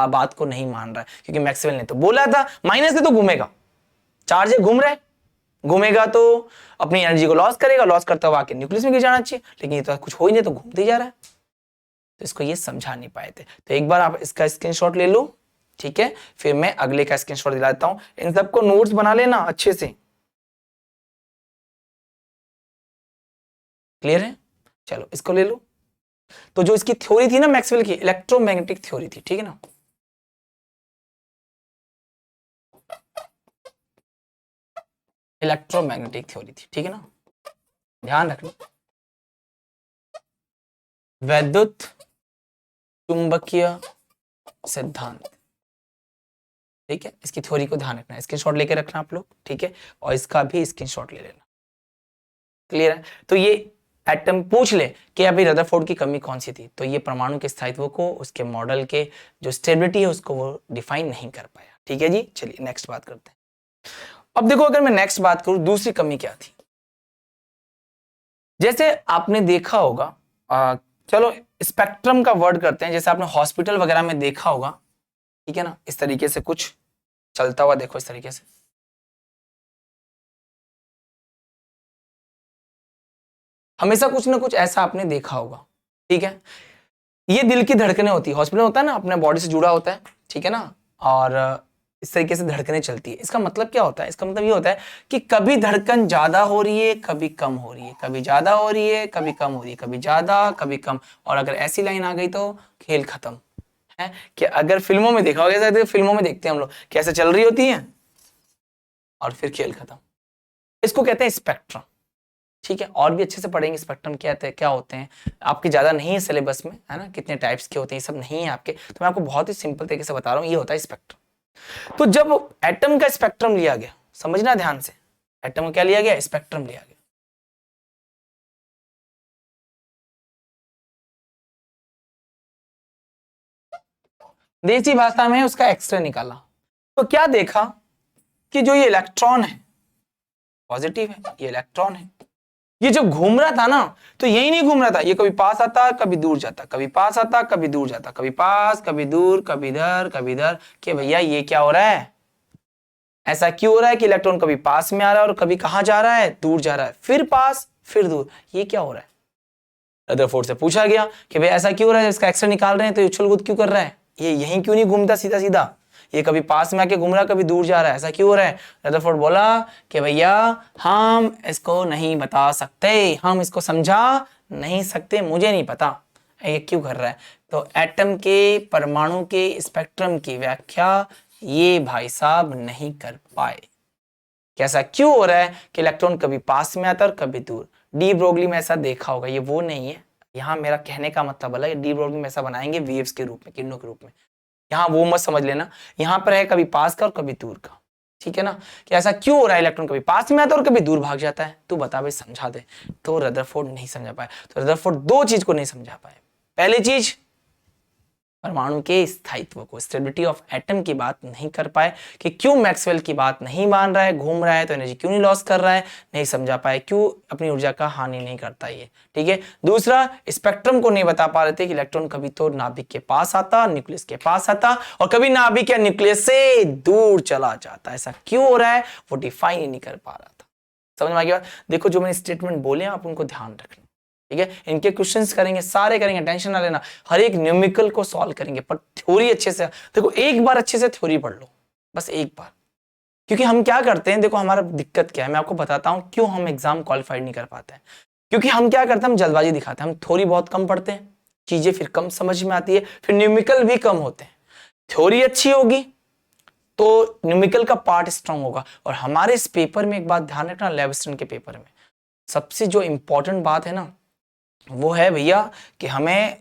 बात को नहीं मान रहा है, क्योंकि मैक्सवेल ने तो बोला था माइनस से तो घूमेगा, चार्ज है, घूम रहा है, घूमेगा तो अपनी एनर्जी को लॉस करेगा, लॉस करता हुआ आके न्यूक्लियस में गिर जाना चाहिए, लेकिन ये तो कुछ हो ही नहीं, तो घूमते जा रहा है। तो इसको ये समझा नहीं पाए थे। तो एक बार आप इसका स्क्रीनशॉट ले लो, ठीक है, फिर मैं अगले का स्क्रीनशॉट दिलाता हूं। इन सबको नोट्स बना लेना अच्छे से। क्लियर है? चलो इसको ले लो। तो जो इसकी थ्योरी थी ना मैक्सवेल की, इलेक्ट्रोमैग्नेटिक थ्योरी थी, ठीक है ना, इलेक्ट्रोमैग्नेटिक थ्योरी थी, ठीक है ना, ध्यान रखना। वैद्युत चुंबकीय सिद्धांत, ठीक है, इसकी थ्योरी को ध्यान रखना, स्क्रीनशॉट लेके रखना आप लोग, ठीक है, और इसका भी स्क्रीनशॉट ले लेना। क्लियर है? तो ये एटम पूछ ले कि अभी रदरफोर्ड की कमी कौन सी थी, तो ये परमाणु के स्थायित्व को, उसके मॉडल के जो स्टेबिलिटी है उसको वो डिफाइन नहीं कर पाया। ठीक है जी, चलिए नेक्स्ट बात करते हैं। अब देखो अगर मैं नेक्स्ट बात करूं, दूसरी कमी क्या थी। जैसे आपने देखा होगा, चलो स्पेक्ट्रम का वर्ड करते हैं, जैसे आपने हॉस्पिटल वगैरह में देखा होगा, ठीक है ना, इस तरीके से कुछ चलता हुआ, देखो इस तरीके से, हमेशा कुछ ना कुछ ऐसा आपने देखा होगा, ठीक है। ये दिल की धड़कनें होती है, हॉस्पिटल होता है ना, अपने बॉडी से जुड़ा होता है, ठीक है ना, और इस तरीके से धड़कनें चलती है। इसका मतलब क्या होता है, इसका मतलब ये होता है कि कभी धड़कन ज्यादा हो रही है, कभी कम हो रही है, कभी ज्यादा हो रही है, कभी कम हो रही है, कभी ज्यादा कभी कम, और अगर ऐसी लाइन आ गई तो खेल खत्म है। कि अगर फिल्मों में देखा होगा, जैसे फिल्मों में देखते हैं हम लोग, कैसे चल रही होती है और फिर खेल खत्म। इसको कहते हैं स्पेक्ट्रम, ठीक है। और भी अच्छे से पढ़ेंगे स्पेक्ट्रम क्या क्या होते हैं, आपके ज्यादा नहीं है सिलेबस में, है ना, कितने टाइप्स के होते हैं, ये सब नहीं है आपके, तो मैं आपको बहुत ही सिंपल तरीके से बता रहा हूँ, ये होता है स्पेक्ट्रम। तो जब एटम का स्पेक्ट्रम लिया गया, समझना ध्यान से, एटम क्या लिया गया, स्पेक्ट्रम लिया गया। देसी भाषा में उसका एक्सरे निकाला, तो क्या देखा कि जो ये इलेक्ट्रॉन है पॉजिटिव है, ये इलेक्ट्रॉन है, ये जब घूम रहा था ना, तो यही नहीं घूम रहा था, ये कभी पास आता कभी दूर जाता, कभी पास आता कभी दूर जाता, कभी पास कभी दूर, कभी इधर कभी इधर, कि भैया ये क्या हो रहा है, ऐसा क्यों हो रहा है कि इलेक्ट्रॉन कभी पास में आ रहा है और कभी कहां जा रहा है, दूर जा रहा है, फिर पास फिर दूर, ये क्या हो रहा है। रदरफोर्ड से पूछा गया कि भाई ऐसा क्यों हो रहा है, इसका एक्सरे निकाल रहे हैं तो ये उछल कूद क्यों कर रहा है, ये यहीं क्यों नहीं घूमता सीधा सीधा, ये कभी पास में आके घूम रहा है कभी दूर जा रहा है, ऐसा क्यों हो रहा है। रदरफोर्ड बोला कि भैया हम इसको नहीं बता सकते, हम इसको समझा नहीं सकते, मुझे नहीं पता ये क्यों कर रहा है। तो एटम के, परमाणु के स्पेक्ट्रम की व्याख्या ये भाई साहब नहीं कर पाए, कैसा क्यों हो रहा है कि इलेक्ट्रॉन कभी पास में आता है और कभी दूर। डी ब्रोगली में ऐसा देखा होगा, ये वो नहीं है, यहाँ मेरा कहने का मतलब अलग है, डी ब्रोगली में ऐसा बनाएंगे वेव्स के रूप में, किरणों के रूप में, यहाँ वो मत समझ लेना, यहाँ पर है कभी पास का और कभी दूर का, ठीक है ना, कि ऐसा क्यों हो रहा है, इलेक्ट्रॉन कभी पास में आता है और कभी दूर भाग जाता है, तू बता भाई, समझा दे। तो रदरफोर्ड नहीं समझा पाए, तो रदरफोर्ड दो चीज को नहीं समझा पाए। पहली चीज, परमाणु के स्थायित्व को, स्टेबिलिटी ऑफ एटम की बात नहीं कर पाए, कि क्यों मैक्सवेल की बात नहीं मान रहा है, घूम रहा है तो एनर्जी क्यों नहीं लॉस कर रहा है, नहीं समझा पाए, क्यों अपनी ऊर्जा का हानि नहीं करता ये, ठीक है। दूसरा, स्पेक्ट्रम को नहीं बता पा रहे थे कि इलेक्ट्रॉन कभी तो नाभिक के पास आता, न्यूक्लियस के पास आता, और कभी नाभिक या न्यूक्लियस से दूर चला जाता, ऐसा क्यों हो रहा है वो डिफाइन ही नहीं कर पा रहा था। समझ में आ गया। देखो जो मैंने स्टेटमेंट बोले आप उनको ध्यान रखना, ठीक है। इनके क्वेश्चंस करेंगे, सारे करेंगे, टेंशन ना लेना, हर एक न्यूमेरिकल को सॉल्व करेंगे, पर थ्योरी अच्छे से देखो, एक बार अच्छे से थ्योरी पढ़ लो, बस एक बार। क्योंकि हम क्या करते हैं, देखो हमारा दिक्कत क्या है, मैं आपको बताता हूं क्यों हम एग्जाम क्वालिफाइड नहीं कर पाते हैं। क्योंकि हम क्या करते हैं, हम जल्दबाजी दिखाते हैं, हम थ्योरी बहुत कम पढ़ते हैं, चीजें फिर कम समझ में आती है, फिर न्यूमेरिकल भी कम होते हैं। थ्योरी अच्छी होगी तो न्यूमेरिकल का पार्ट स्ट्रांग होगा। और हमारे इस पेपर में एक बात ध्यान रखना, लेविस्टन के पेपर में सबसे जो इंपॉर्टेंट बात है ना, वो है भैया कि हमें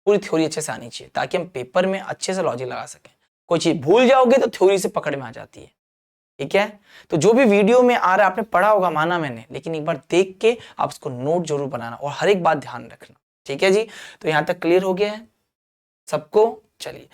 पूरी थ्योरी अच्छे से आनी चाहिए, ताकि हम पेपर में अच्छे से लॉजिक लगा सकें। कोई चीज भूल जाओगे तो थ्योरी से पकड़ में आ जाती है, ठीक है। तो जो भी वीडियो में आ रहा है आपने पढ़ा होगा, माना मैंने, लेकिन एक बार देख के आप उसको नोट जरूर बनाना और हर एक बात ध्यान रखना, ठीक है जी। तो यहां तक क्लियर हो गया है सबको। चलिए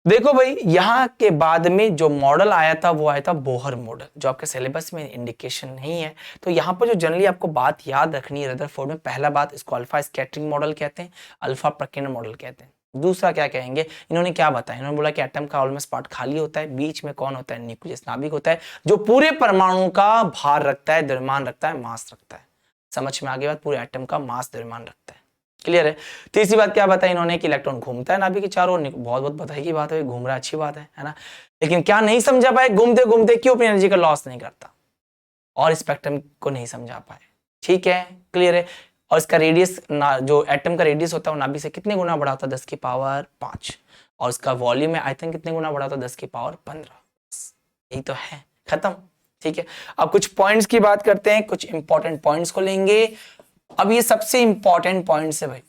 देखो भाई, यहां के बाद में जो मॉडल आया था वो आया था बोहर मॉडल, जो आपके सिलेबस में इंडिकेशन नहीं है। तो यहां पर जो जनरली आपको बात याद रखनी है रदरफोर्ड में, पहला बात इसको अल्फा स्कैटरिंग मॉडल कहते हैं, अल्फा प्रकीर्णन मॉडल कहते हैं। दूसरा क्या कहेंगे, इन्होंने क्या बताया, इन्होंने बोला कि एटम का ऑलमोस्ट पार्ट खाली होता है, बीच में कौन होता है, न्यूक्लियस, नाभिक होता है, जो पूरे परमाणु का भार रखता है, द्रव्यमान रखता है, मास रखता है। समझ में आगे बात, पूरे एटम का मास द्रव्यमान रखता है, क्लियर है। तीसरी बात क्या बताई इन्होंने कि इलेक्ट्रॉन घूमता है नाभिक के चारों ओर, बहुत बहुत बधाई की बात है, घूम रहा है, अच्छी बात है ना। लेकिन क्या नहीं समझा पाए, घूमते घूमते क्यों अपनी एनर्जी का लॉस नहीं करता, और स्पेक्ट्रम को नहीं समझा पाए, ठीक है, क्लियर है। और इसका रेडियस, जो एटम का रेडियस होता है वो नाभिक से कितने गुना बड़ा होता है, 10 की पावर 5, और इसका वॉल्यूम में आयतन कितने गुना बड़ा होता है, 10 की पावर 15। यही तो है, खत्म, ठीक है। अब कुछ पॉइंट्स की बात करते हैं, कुछ इंपॉर्टेंट पॉइंट्स को लेंगे। अब ये सबसे इंपॉर्टेंट पॉइंट्स है भाई,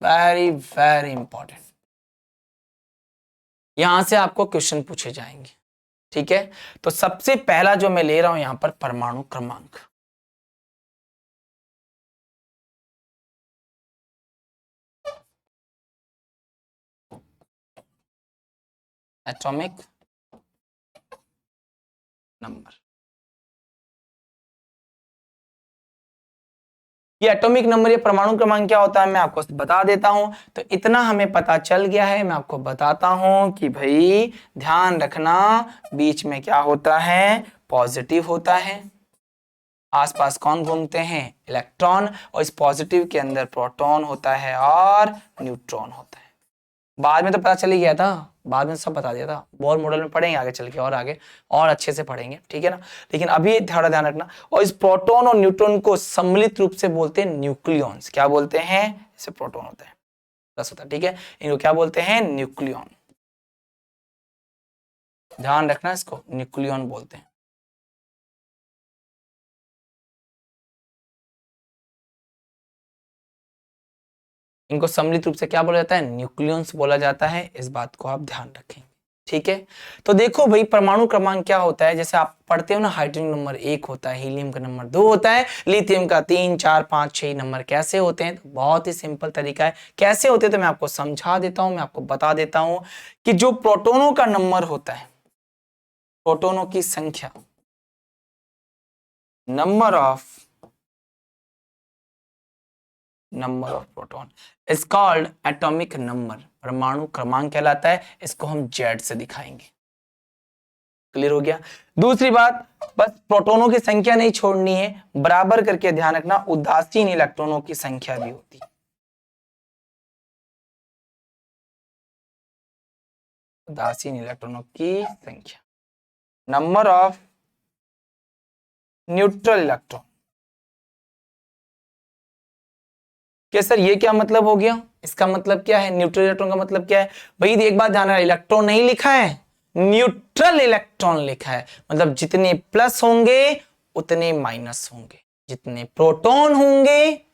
वेरी वेरी इंपॉर्टेंट, यहां से आपको क्वेश्चन पूछे जाएंगे, ठीक है। तो सबसे पहला जो मैं ले रहा हूं यहां पर, परमाणु क्रमांक। Atomic number. ये एटॉमिक नंबर, ये परमाणु क्रमांक क्या होता है मैं आपको बता देता हूं। तो इतना हमें पता चल गया है, मैं आपको बताता हूं कि भाई ध्यान रखना, बीच में क्या होता है, पॉजिटिव होता है, आसपास कौन घूमते हैं, इलेक्ट्रॉन, और इस पॉजिटिव के अंदर प्रोटॉन होता है और न्यूट्रॉन होता है। बाद में तो पता चल ही गया था, बाद में सब बता दिया था, बोर मॉडल में पढ़ेंगे आगे चल के, और आगे और अच्छे से पढ़ेंगे, ठीक है ना। लेकिन अभी थोड़ा ध्यान रखना, और इस प्रोटॉन और न्यूट्रॉन को सम्मिलित रूप से बोलते हैं न्यूक्लियॉन्स। क्या बोलते हैं, इसे प्रोटॉन होता है प्लस होता है, ठीक है, इनको क्या बोलते हैं, न्यूक्लियॉन। ध्यान रखना, इसको न्यूक्लियॉन बोलते हैं। इनको सम्मिलित रूप से क्या बोला जाता है, न्यूक्लियॉन्स बोला जाता है, इस बात को आप ध्यान रखें, ठीक है। तो देखो भाई परमाणु क्रमांक क्या होता है, जैसे आप पढ़ते हो ना, हाइड्रोजन नंबर 1 होता है, हीलियम का नंबर 2 होता है, लिथियम का 3, 4, 5, 6 नंबर कैसे होते हैं। तो बहुत ही सिंपल तरीका है, कैसे होते हैं तो मैं आपको समझा देता हूं, मैं आपको बता देता हूं कि जो प्रोटोनों का नंबर होता है, प्रोटोनों की संख्या, number of proton is called atomic number, परमाणु क्रमांक कहलाता है। इसको हम जेड से दिखाएंगे। क्लियर हो गया। दूसरी बात, बस प्रोटॉनों की संख्या नहीं छोड़नी है, बराबर करके ध्यान रखना उदासीन इलेक्ट्रॉनों की संख्या भी होती है। उदासीन इलेक्ट्रॉनों की संख्या, नंबर ऑफ न्यूट्रल इलेक्ट्रॉन। क्या सर ये क्या मतलब हो गया, इसका मतलब क्या है, न्यूट्रल इलेक्ट्रॉन का मतलब क्या है भाई, एक बात ध्यान रखना, इलेक्ट्रॉन नहीं लिखा है, न्यूट्रल इलेक्ट्रॉन लिखा है, मतलब जितने प्लस होंगे उतने माइनस होंगे, जितने प्रोटॉन होंगे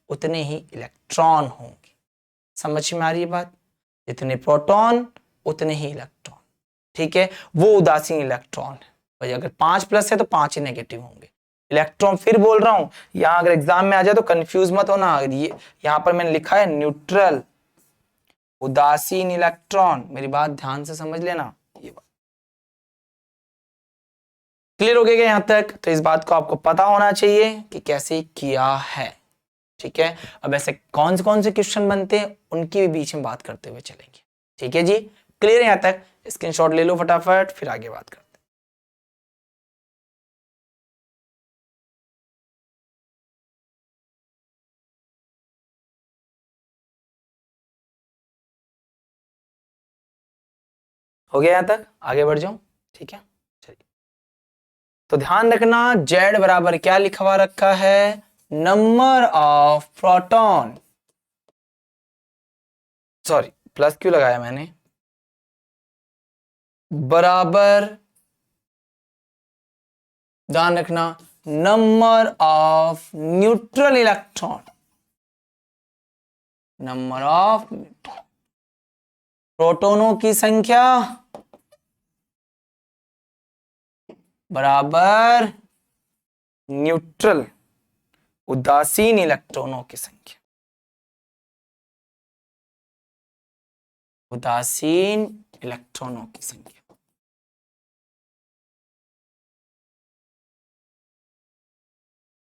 उतने ही इलेक्ट्रॉन होंगे। समझ में आ रही है बात, जितने प्रोटॉन उतने ही इलेक्ट्रॉन, ठीक है, वो उदासीन इलेक्ट्रॉन है भाई। अगर 5 प्लस है तो 5 ही नेगेटिव होंगे इलेक्ट्रॉन। फिर बोल रहा हूं, यहां अगर एग्जाम में आ जाए तो कंफ्यूज मत होना, ये यहां पर मैंने लिखा है न्यूट्रल, उदासीन इलेक्ट्रॉन, मेरी बात ध्यान से समझ लेना, ये बात क्लियर हो गया यहां तक। तो इस बात को आपको पता होना चाहिए कि कैसे किया है, ठीक है। अब ऐसे कौन से क्वेश्चन बनते हैं उनकी भी बीच में बात करते हुए चलेंगे, ठीक है जी। क्लियर है यहां तक, स्क्रीनशॉट ले लो फटाफट, फिर आगे बात करते हैं। हो गया यहां तक, आगे बढ़ जाओ, ठीक है। चलिए, तो ध्यान रखना Z बराबर क्या लिखा हुआ रखा है, number of proton, sorry plus क्यों लगाया मैंने, बराबर ध्यान रखना number of neutral electron, number of प्रोटोनों की संख्या बराबर न्यूट्रल उदासीन इलेक्ट्रॉनों की संख्या, उदासीन इलेक्ट्रॉनों की संख्या।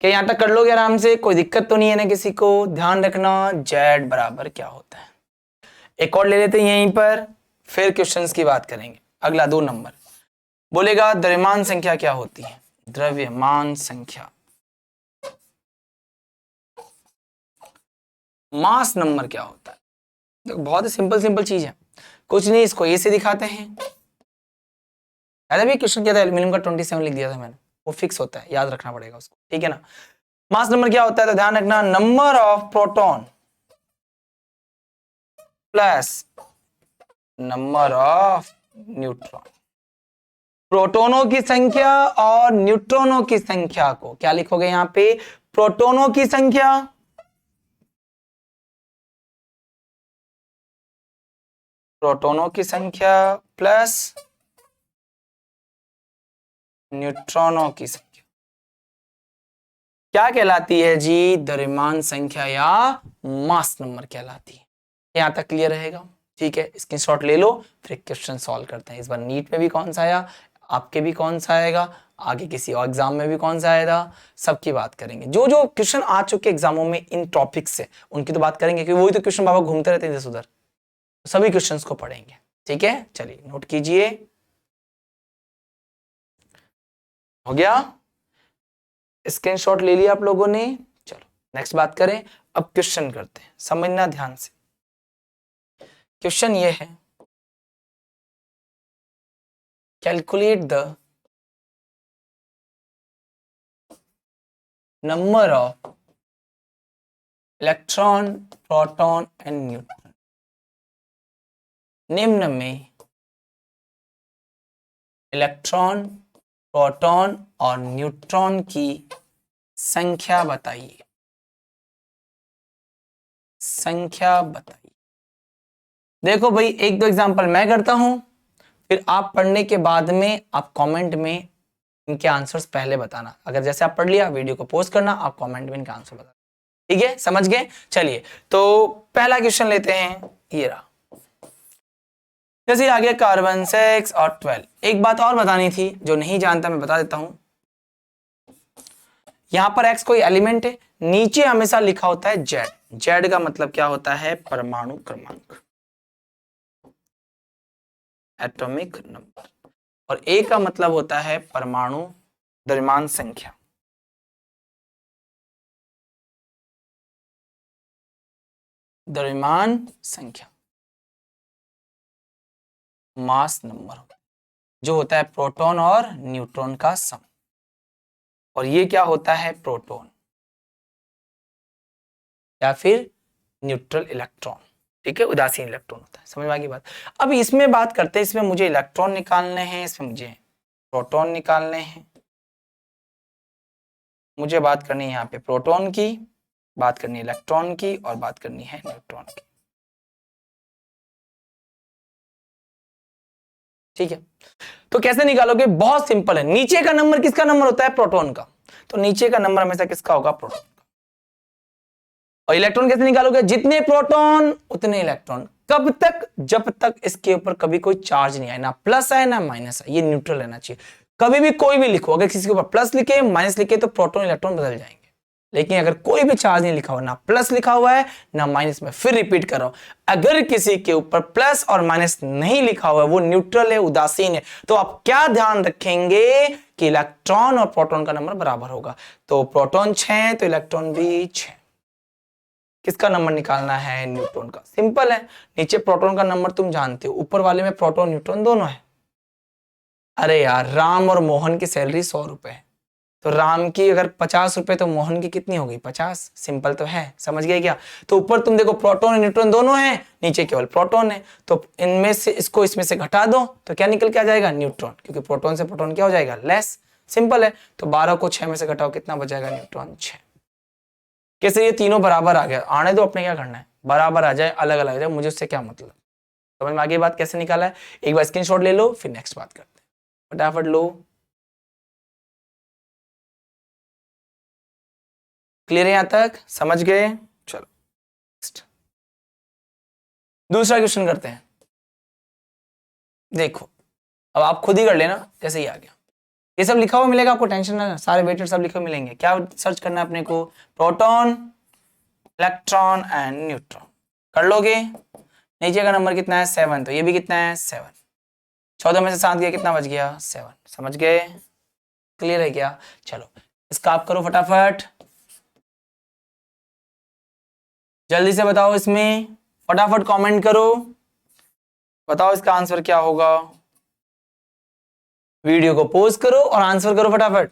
क्या यहां तक कर लोगे आराम से, कोई दिक्कत तो नहीं है ना किसी को। ध्यान रखना Z बराबर क्या होता है, एक और ले लेते हैं यहीं पर, फिर क्वेश्चंस की बात करेंगे। अगला 2 नंबर बोलेगा द्रव्यमान संख्या क्या होती है, द्रव्यमान संख्या, मास नंबर क्या होता है। देखो बहुत ही सिंपल चीज है, कुछ नहीं, इसको ए से दिखाते हैं। पहले भी क्वेश्चन किया था, एल्यूमिनियम का 27 लिख दिया था मैंने, वो फिक्स होता है, याद रखना पड़ेगा उसको, ठीक है ना। मास नंबर क्या होता है, तो ध्यान रखना number of proton plus number of neutron. प्रोटोनों की संख्या और न्यूट्रॉनों की संख्या को क्या लिखोगे यहां पे, प्रोटोनों की संख्या प्लस न्यूट्रॉनों की संख्या क्या कहलाती है जी, द्रव्यमान संख्या या मास नंबर कहलाती है। यहां तक क्लियर रहेगा, ठीक है। स्क्रीनशॉट ले लो, फिर क्वेश्चन सॉल्व करते हैं। इस बार नीट में भी कौन सा आया, आपके भी कौन सा आएगा, आगे किसी और एग्जाम में भी कौन सा आएगा, सबकी बात करेंगे। जो जो क्वेश्चन आ चुके एग्जामों में इन टॉपिक से उनकी तो बात करेंगे, क्योंकि वही तो क्वेश्चन बाबा घूमते रहते हैं इधर उधर, सभी क्वेश्चंस को पढ़ेंगे। ठीक है, चलिए नोट कीजिए, हो गया, स्क्रीनशॉट ले लिया आप लोगों ने। चलो नेक्स्ट बात करें, अब क्वेश्चन करते हैं, समझना ध्यान से। क्वेश्चन ये है, calculate the number of electron, proton and neutron. निम्न में इलेक्ट्रॉन, प्रोटॉन और न्यूट्रॉन की संख्या बताइए, संख्या बताइए। देखो भाई, एक दो एग्जांपल मैं करता हूं, फिर आप पढ़ने के बाद में आप कमेंट में इनके आंसर्स पहले बताना। अगर जैसे आप पढ़ लिया, वीडियो को पोस्ट करना, आप कमेंट में इनका आंसर बताना। ठीक है, समझ गए। चलिए तो पहला क्वेश्चन लेते हैं, ये रहा। जैसे आगे कार्बन 6 और 12। एक बात और बतानी थी, जो नहीं जानता मैं बता देता हूं। यहां पर x कोई एलिमेंट है, नीचे हमेशा लिखा होता है z। z का मतलब क्या होता है, परमाणु क्रमांक, एटॉमिक नंबर, और a का मतलब होता है परमाणु द्रव्यमान संख्या। द्रव्यमान संख्या, मास नंबर, जो होता है प्रोटॉन और न्यूट्रॉन का सम। और ये क्या होता है, प्रोटॉन या फिर न्यूट्रल इलेक्ट्रॉन। ठीक है, उदासीन इलेक्ट्रॉन होता है। समझ में आ गई बात। अब इसमें बात करते हैं, इसमें मुझे इलेक्ट्रॉन निकालने हैं, इसमें मुझे प्रोटॉन निकालने हैं। मुझे बात करनी है यहाँ पे प्रोटॉन की, बात करनी है इलेक्ट्रॉन की, और बात करनी है न्यूट्रॉन की। ठीक है, तो कैसे निकालोगे, बहुत सिंपल है। नीचे का नंबर किसका नंबर होता है, प्रोटॉन का, तो नीचे का नंबर हमेशा किसका होगा, प्रोटॉन का। और इलेक्ट्रॉन कैसे निकालोगे, जितने प्रोटॉन उतने इलेक्ट्रॉन। कब तक, जब तक इसके ऊपर कभी कोई चार्ज नहीं आए, ना प्लस आए ना माइनस आए, ये न्यूट्रल रहना चाहिए। कभी भी कोई भी लिखो, अगर किसी के ऊपर प्लस लिखे माइनस लिखे तो प्रोटॉन इलेक्ट्रॉन बदल जाएंगे। लेकिन अगर कोई भी चार्ज नहीं लिखा हुआ, ना प्लस लिखा हुआ है ना माइनस में, फिर रिपीट कर रहा हूं, अगर किसी के ऊपर प्लस और माइनस नहीं लिखा हुआ है, वो न्यूट्रल है, उदासीन है, तो आप क्या ध्यान रखेंगे कि इलेक्ट्रॉन और प्रोटॉन का नंबर बराबर होगा। तो प्रोटॉन 6 तो इलेक्ट्रॉन भी 6। किसका नंबर निकालना है, न्यूट्रॉन का। सिंपल है, नीचे प्रोटॉन का नंबर तुम जानते हो, ऊपर वाले में प्रोटॉन न्यूट्रॉन दोनों है। अरे यार, राम और मोहन की सैलरी 100 रुपए है, तो राम की अगर 50 रुपए तो मोहन की कितनी हो गई, 50। सिंपल तो है, समझ गए क्या। तो ऊपर तुम देखो प्रोटॉन और न्यूट्रॉन दोनों है, नीचे केवल प्रोटॉन है, तो इनमें से इसको इसमें से घटा दो तो क्या निकल के आ जाएगा, न्यूट्रॉन, क्योंकि प्रोटॉन से प्रोटॉन क्या हो जाएगा, लेस। सिंपल है, तो 12 को 6 में से घटाओ, कितना बचेगा, न्यूट्रॉन 6। कैसे, ये तीनों बराबर आ गया, आने दो, अपने क्या करना है, बराबर आ जाए, अलग अलग आ जाए, मुझे उससे क्या मतलब। समझ में आगे बात, कैसे निकाला है, एक बार स्क्रीनशॉट ले लो, फिर नेक्स्ट बात करते हैं, फटाफट लो। क्लियर है यहां तक, समझ गए। चलो नेक्स्ट, दूसरा क्वेश्चन करते हैं। देखो, अब आप खुद ही कर लेना, जैसे ही आ गया, ये सब लिखा हुआ मिलेगा आपको, टेंशन ना, सारे वेटेड सब लिखे हुए मिलेंगे। क्या सर्च करना है अपने को, प्रोटॉन, इलेक्ट्रॉन एंड न्यूट्रॉन, कर लोगे। नीचे का नंबर कितना है, 7, तो ये भी कितना है, 7। 14 में से 7 गया, कितना बच गया, 7। समझ गए, क्लियर है क्या। चलो इसका आप करो फटाफट, जल्दी से बताओ, इसमें फटाफट कमेंट करो, बताओ इसका आंसर क्या होगा। वीडियो को पॉज करो और आंसर करो फटाफट।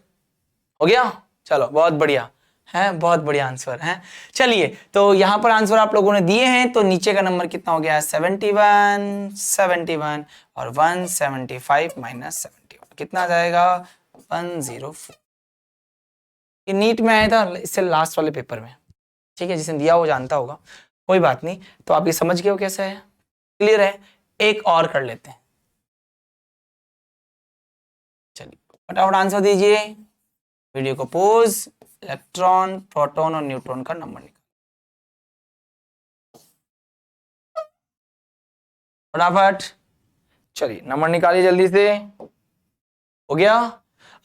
हो गया, चलो बहुत बढ़िया है, बहुत बढ़िया आंसर है। चलिए, तो यहां पर आंसर आप लोगों ने दिए हैं, तो नीचे का नंबर कितना हो गया, 71, 71 और 175 माइनस 71 कितना आ जाएगा, 104। ये नीट में आया था, इससे लास्ट वाले पेपर में। ठीक है, जिसने दिया वो जानता होगा, कोई बात नहीं। तो आप ये समझ गए हो कैसे है, क्लियर है। एक और कर लेते हैं, चलिए फटाफट आंसर दीजिए, वीडियो को पॉज, इलेक्ट्रॉन, प्रोटॉन और न्यूट्रॉन का नंबर निकाल फटाफट। चलिए नंबर निकालिए जल्दी से। हो गया।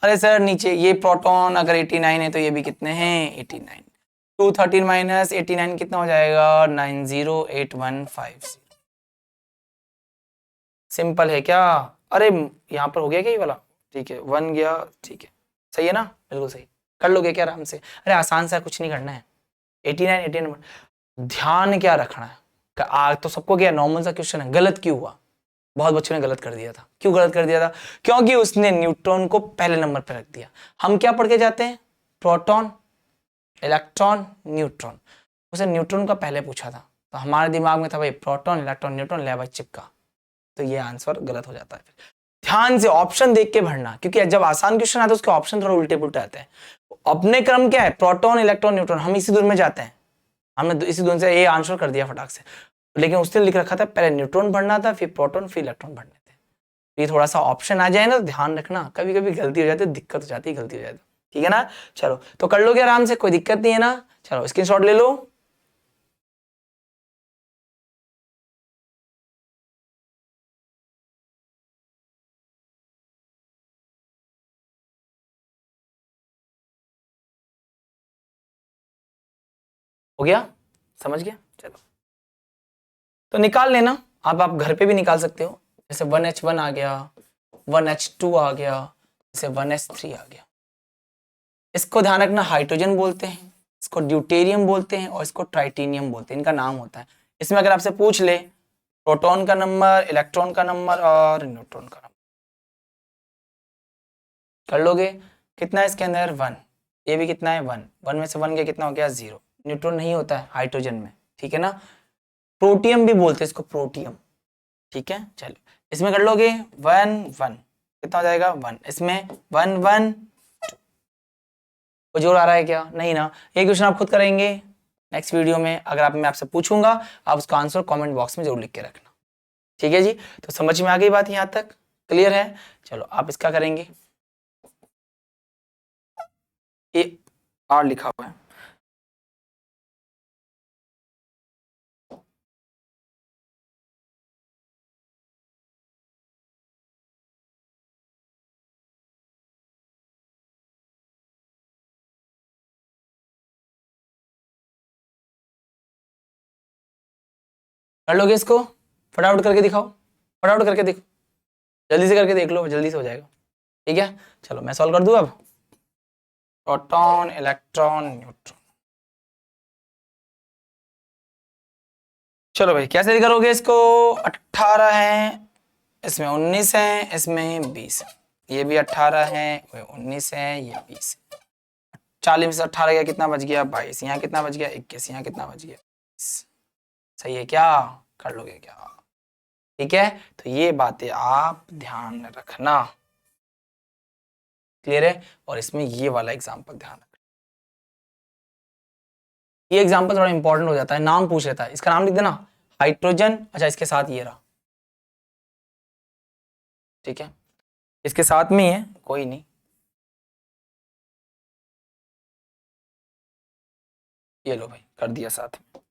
अरे सर नीचे ये प्रोटॉन अगर 89 है तो ये भी कितने हैं 89, 213 माइनस 89 कितना हो जाएगा 908150। सिंपल है क्या? अरे यहाँ पर हो गया क्या ये वाला? ठीक है 1 गया, ठीक है सही है ना, बिल्कुल सही। कर लोगे क्या आराम से? अरे आसान सा कुछ नहीं करना है। 89 ध्यान क्या रखना है? आज तो सबको क्या नॉर्मल सा क्वेश्चन है, गलत क्यों हुआ? बहुत बच्चों ने गलत कर दिया था। क्यों गलत कर दिया था? क्योंकि उसने न्यूट्रॉन को पहले नंबर पर रख दिया। हम क्या पढ़ के जाते हैं? Proton, electron, neutron. उसे न्यूट्रॉन का पहले पूछा था तो हमारे दिमाग में था भाई प्रोटॉन इलेक्ट्रॉन न्यूट्रॉन, ले भाई चिपका, तो ये आंसर गलत हो जाता है। ध्यान से ऑप्शन देख के भरना, क्योंकि जब आसान क्वेश्चन आता है उसके ऑप्शन थोड़ा उल्टे पुल्टे आते हैं। अपने क्रम क्या है? प्रोटॉन इलेक्ट्रॉन न्यूट्रॉन, हम इसी दूर में जाते हैं, हमने इसी दूर से ये आंसर कर दिया फटाक से। लेकिन उसने लिख रखा था पहले न्यूट्रॉन भरना था, फिर प्रोटॉन, फिर इलेक्ट्रॉन भरने थे। ये थोड़ा सा ऑप्शन आ जाए ना तो ध्यान रखना, कभी कभी गलती हो जाती है, दिक्कत हो जाती है, गलती हो जाती है। ठीक है ना? चलो तो कर लोगे आराम से, कोई दिक्कत नहीं है ना? चलो स्क्रीनशॉट ले लो। हो गया? समझ गया? चलो तो निकाल लेना। आप घर पे भी निकाल सकते हो। जैसे 1H1 आ गया, 1H2 आ गया, जैसे 1S3 आ गया। इसको ध्यान रखना, हाइड्रोजन बोलते हैं, इसको ड्यूटेरियम बोलते हैं और इसको ट्राइटेनियम बोलते हैं, इनका नाम होता है। इसमें अगर आपसे पूछ ले प्रोटॉन का नंबर, इलेक्ट्रॉन का नंबर और न्यूट्रॉन का नंबर, कर लोगे? कितना है इसके अंदर? 1। ये भी कितना है? 1। 1 में से 1 गया, कितना हो गया? 0। न्यूट्रॉन नहीं होता है हाइड्रोजन में, ठीक है ना? प्रोटियम भी बोलते हैं इसको, प्रोटियम। ठीक है चलो इसमें कर लोगे 1 1, कितना हो जाएगा? 1। इसमें 1 1, कोई जोर आ रहा है क्या? नहीं ना? ये क्वेश्चन आप खुद करेंगे नेक्स्ट वीडियो में। अगर आप मैं आपसे पूछूंगा आप उसका आंसर कमेंट बॉक्स में जरूर लिख के रखना। ठीक है जी? तो समझ में आ गई बात? यहाँ तक क्लियर है? चलो आप इसका करेंगे, ये आर लिखा हुआ है। कर लोगे इसको? फटाफट करके दिखाओ, फटाफट करके देखो, जल्दी से करके देख लो, जल्दी से हो जाएगा। ठीक है चलो मैं सॉल्व कर दूं अब। प्रोटॉन इलेक्ट्रॉन न्यूट्रॉन, चलो भाई कैसे करोगे इसको? 18 है, इसमें 19 है, इसमें 20 है, ये भी 18 है, 19 है, ये 20 है। 40 में से 18 गया, कितना बच गया? 22। यहाँ कितना बच गया? 21। यहाँ कितना बच गया? 20। सही है क्या? कर लोगे क्या? ठीक है तो ये बातें आप ध्यान रखना, क्लियर है? और इसमें ये वाला एग्जाम्पल ध्यान रखना, ये एग्जाम्पल थोड़ा इंपॉर्टेंट हो जाता है, नाम पूछ लेता है, इसका नाम लिख देना हाइड्रोजन। अच्छा इसके साथ ये रहा, ठीक है इसके साथ में ही है, कोई नहीं। ये लो भाई कर दिया साथ में,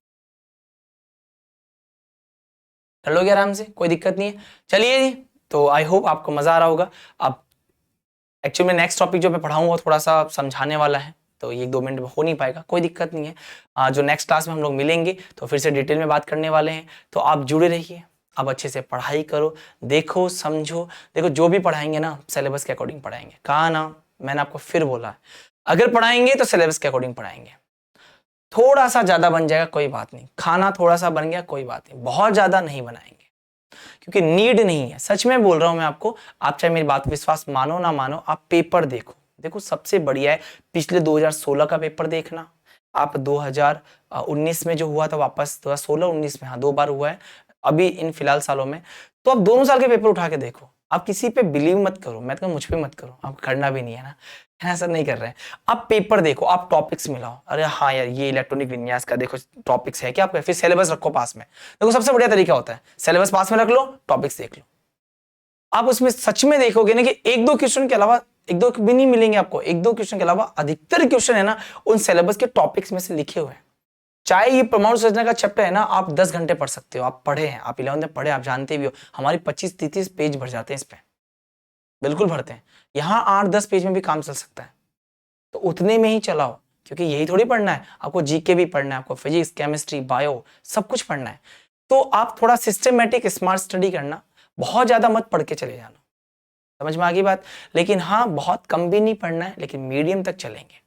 कर लोगे आराम से, कोई दिक्कत नहीं है। चलिए जी तो आई होप आपको मजा आ रहा होगा। अब एक्चुअली में नेक्स्ट टॉपिक जो मैं पढ़ाऊंगा थोड़ा सा समझाने वाला है, तो ये 1-2 मिनट में हो नहीं पाएगा, कोई दिक्कत नहीं है। जो नेक्स्ट क्लास में हम लोग मिलेंगे तो फिर से डिटेल में बात करने वाले हैं, तो आप जुड़े रहिए। आप अच्छे से पढ़ाई करो, देखो समझो। देखो जो भी पढ़ाएंगे ना सिलेबस के अकॉर्डिंग पढ़ाएंगे, कहा ना, मैंने आपको फिर बोला है अगर पढ़ाएंगे तो सिलेबस के अकॉर्डिंग पढ़ाएंगे। थोड़ा सा ज्यादा बन जाएगा कोई बात नहीं, खाना थोड़ा सा बन गया कोई बात नहीं, बहुत ज्यादा नहीं बनाएंगे क्योंकि नीड नहीं है। सच में बोल रहा हूं मैं आपको, आप चाहे मेरी बात विश्वास मानो ना मानो, आप पेपर देखो, देखो सबसे बढ़िया है पिछले 2016 का पेपर देखना। आप 2019 में जो हुआ था वापस 2016-19 में, हाँ 2 बार हुआ है अभी इन फिलहाल सालों में, तो आप दोनों साल के पेपर उठा के देखो। आप किसी पे बिलीव मत करो, मैं तो मुझ पे मत करो, आप करना भी नहीं है ना, ऐसा नहीं कर रहे हैं। आप पेपर देखो, आप टॉपिक्स मिलाओ, अरे हाँ यार ये इलेक्ट्रॉनिक विन्यास का देखो टॉपिक्स है क्या आपका, फिर सिलेबस रखो पास में। देखो सबसे बढ़िया तरीका होता है सिलेबस पास में रख लो, टॉपिक्स देख लो। आप उसमें सच में देखोगे ना कि 1-2 क्वेश्चन के अलावा, 1-2 भी नहीं मिलेंगे आपको, 1-2 क्वेश्चन के अलावा अधिकतर क्वेश्चन है ना उन सिलेबस के टॉपिक्स में से लिखे हुए हैं। चाहे ये परमाणु संरचना का चैप्टर है ना, आप 10 घंटे पढ़ सकते हो, आप पढ़े हैं, आप 11th में पढ़े, आप जानते भी हो हमारी 25-30 पेज भर जाते हैं इस पे। बिल्कुल भरते हैं। यहाँ 8-10 पेज में भी काम चल सकता है, तो उतने में ही चलाओ, क्योंकि यही थोड़ी पढ़ना है, आपको जीके भी पढ़ना है, आपको फिजिक्स, केमिस्ट्री, बायो सब कुछ पढ़ना है। तो आप थोड़ा सिस्टमेटिक स्मार्ट स्टडी करना, बहुत ज्यादा मत पढ़ के चले जाना। समझ में आ गई बात? लेकिन हाँ, बहुत कम भी नहीं पढ़ना है, लेकिन मीडियम तक चलेंगे।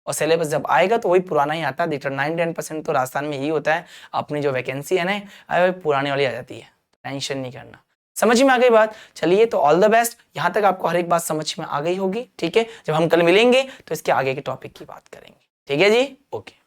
और सिलेबस जब आएगा तो वही पुराना ही आता है। देखो 9-10% तो राजस्थान में यही होता है, अपनी जो वैकेंसी है ना पुरानी वाली आ जाती है, टेंशन नहीं करना। समझ में आ गई बात? चलिए, तो ऑल द बेस्ट। यहाँ तक आपको हर एक बात समझ में आ गई होगी, ठीक है। जब हम कल मिलेंगे तो इसके आगे के टॉपिक की बात करेंगे, ठीक है जी, ओके।